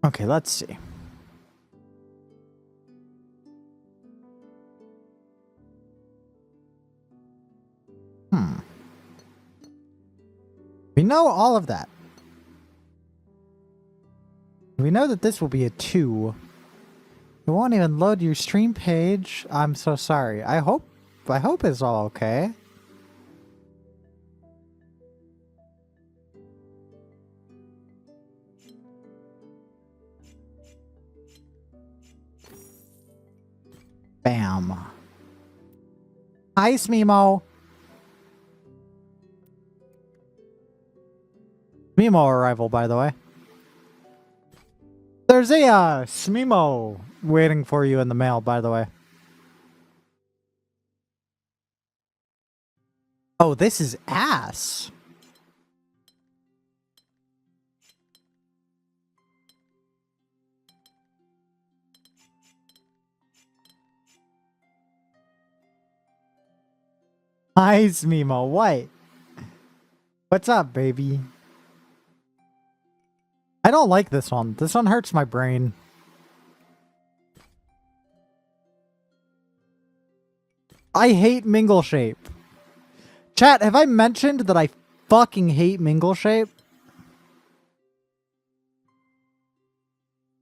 Okay, let's see. We know all of that. We know that this will be a 2. It won't even load your stream page. I'm so sorry. I hope it's all okay. Bam. Hi, Smemo. Smemo arrival, by the way. There's a Smemo waiting for you in the mail, by the way. Oh, this is ass. Hi, Smemo. What? What's up, baby? I don't like this one. This one hurts my brain. I hate Mingle Shape. Chat, have I mentioned that I fucking hate Mingle Shape?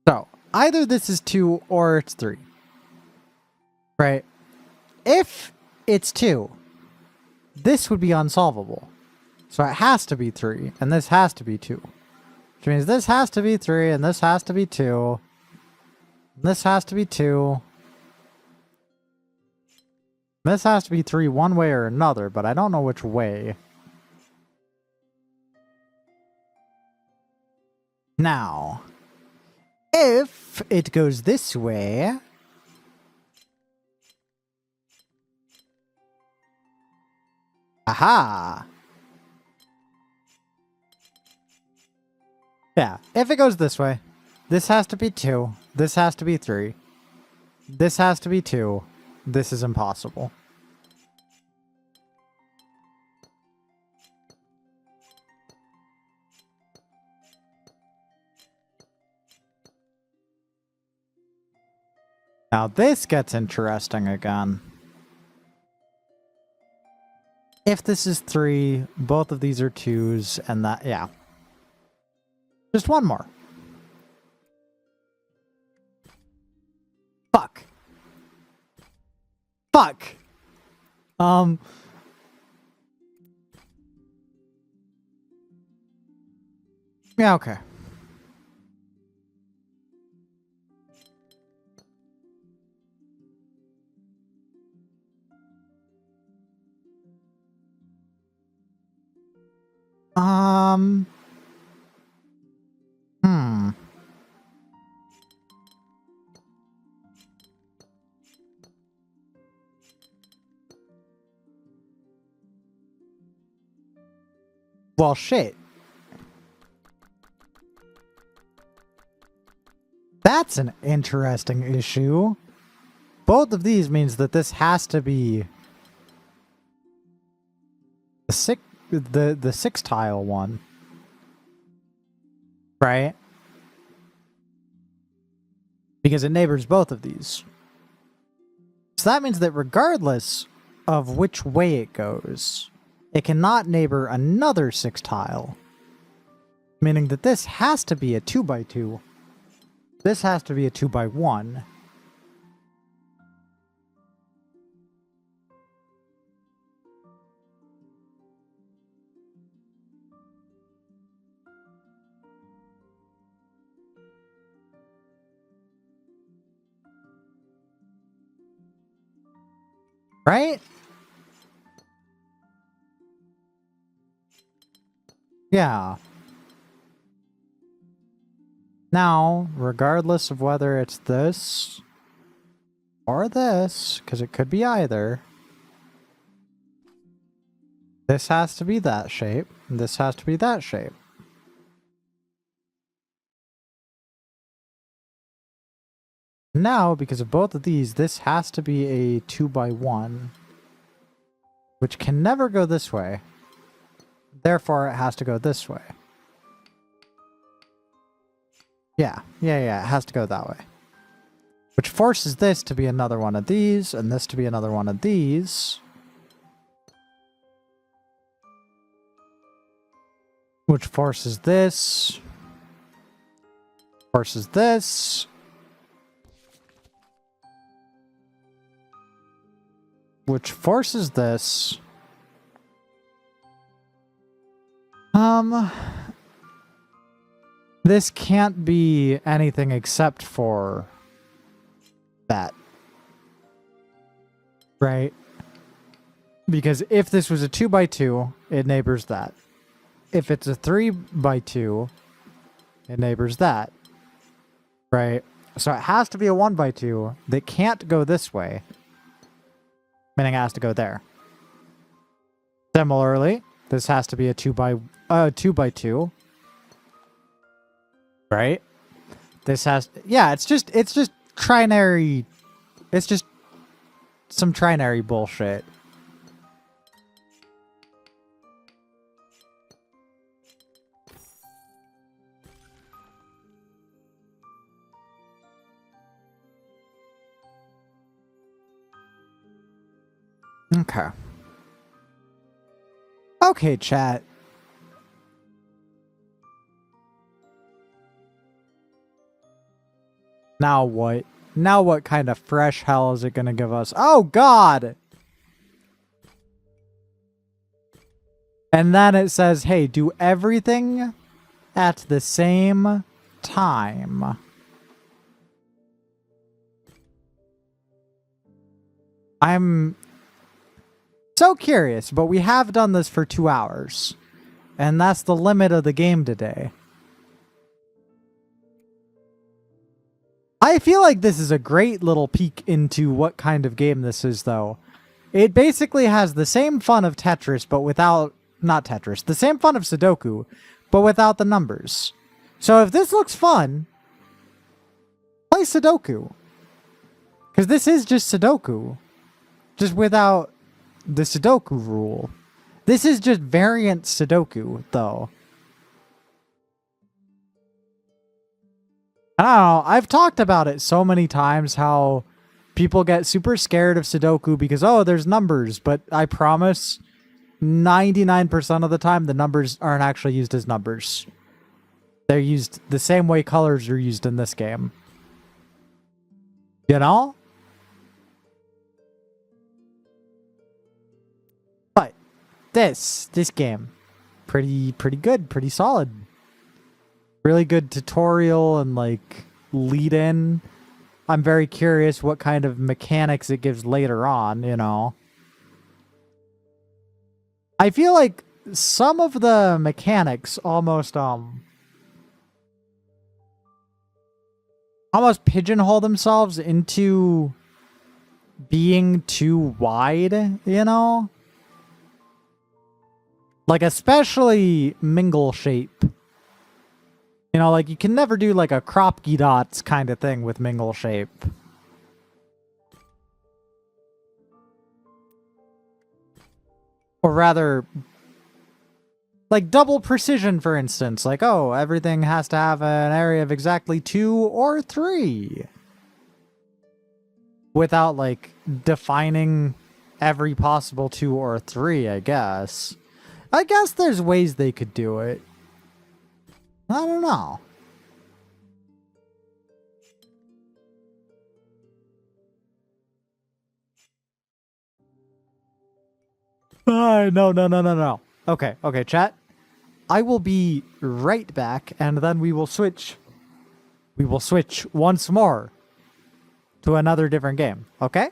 So, either this is 2 or it's 3. Right? If it's 2, this would be unsolvable. So it has to be 3, and this has to be 2. Which means this has to be 3, and this has to be 2. And this has to be 2. This has to be 3 one way or another, but I don't know which way. Now, if it goes this way... Aha! Yeah, if it goes this way, this has to be 2, this has to be 3, this has to be 2, this is impossible. Now this gets interesting again. If this is 3, both of these are 2s, and that, yeah. Just one more. Fuck. Fuck. Yeah, okay. Well, shit. That's an interesting issue. Both of these means that this has to be the 6 tile one. Right? Because it neighbors both of these. So that means that regardless of which way it goes, it cannot neighbor another 6 tile. Meaning that this has to be a 2x2. This has to be a 2x1. Right? Yeah. Now, regardless of whether it's this or this, because it could be either, this has to be that shape, and this has to be that shape. Now, because of both of these, this has to be a 2x1, which can never go this way. Therefore, it has to go this way. Yeah, it has to go that way. Which forces this to be another one of these, and this to be another one of these. which forces this. Forces this. Which forces this. This can't be anything except for that. Right? Because if this was a 2x2, it neighbors that. If it's a 3x2, it neighbors that. Right? So it has to be a 1x2 that can't go this way. Meaning it has to go there. Similarly, this has to be a 2x2. Right? This has, yeah, it's just trinary, it's just some trinary bullshit. Okay. Okay, chat. Now what? Now what kind of fresh hell is it going to give us? Oh, God! And then it says, hey, do everything at the same time. I'm so curious, but we have done this for 2 hours. And that's the limit of the game today. I feel like this is a great little peek into what kind of game this is, though. It basically has the same fun of Tetris, but without... Not Tetris. The same fun of Sudoku, but without the numbers. So if this looks fun, play Sudoku. Because this is just Sudoku. Just without the Sudoku rule. This is just variant Sudoku, though. I don't know. I've talked about it so many times how people get super scared of Sudoku because, oh, there's numbers. But I promise 99% of the time the numbers aren't actually used as numbers. They're used the same way colors are used in this game. You know? But this game, pretty good, pretty solid. Really good tutorial and like lead in. I'm very curious what kind of mechanics it gives later on, you know. I feel like some of the mechanics almost pigeonhole themselves into being too wide, you know? Like especially mingle shape. You know, like you can never do like a Kropke dots kind of thing with mingle shape. Or rather, like double precision, for instance. Like, oh, everything has to have an area of exactly 2 or 3. Without, like, defining every possible 2 or 3, I guess. I guess there's ways they could do it. I don't know. No. Okay, chat. I will be right back, and then we will switch. We will switch once more to another different game, okay?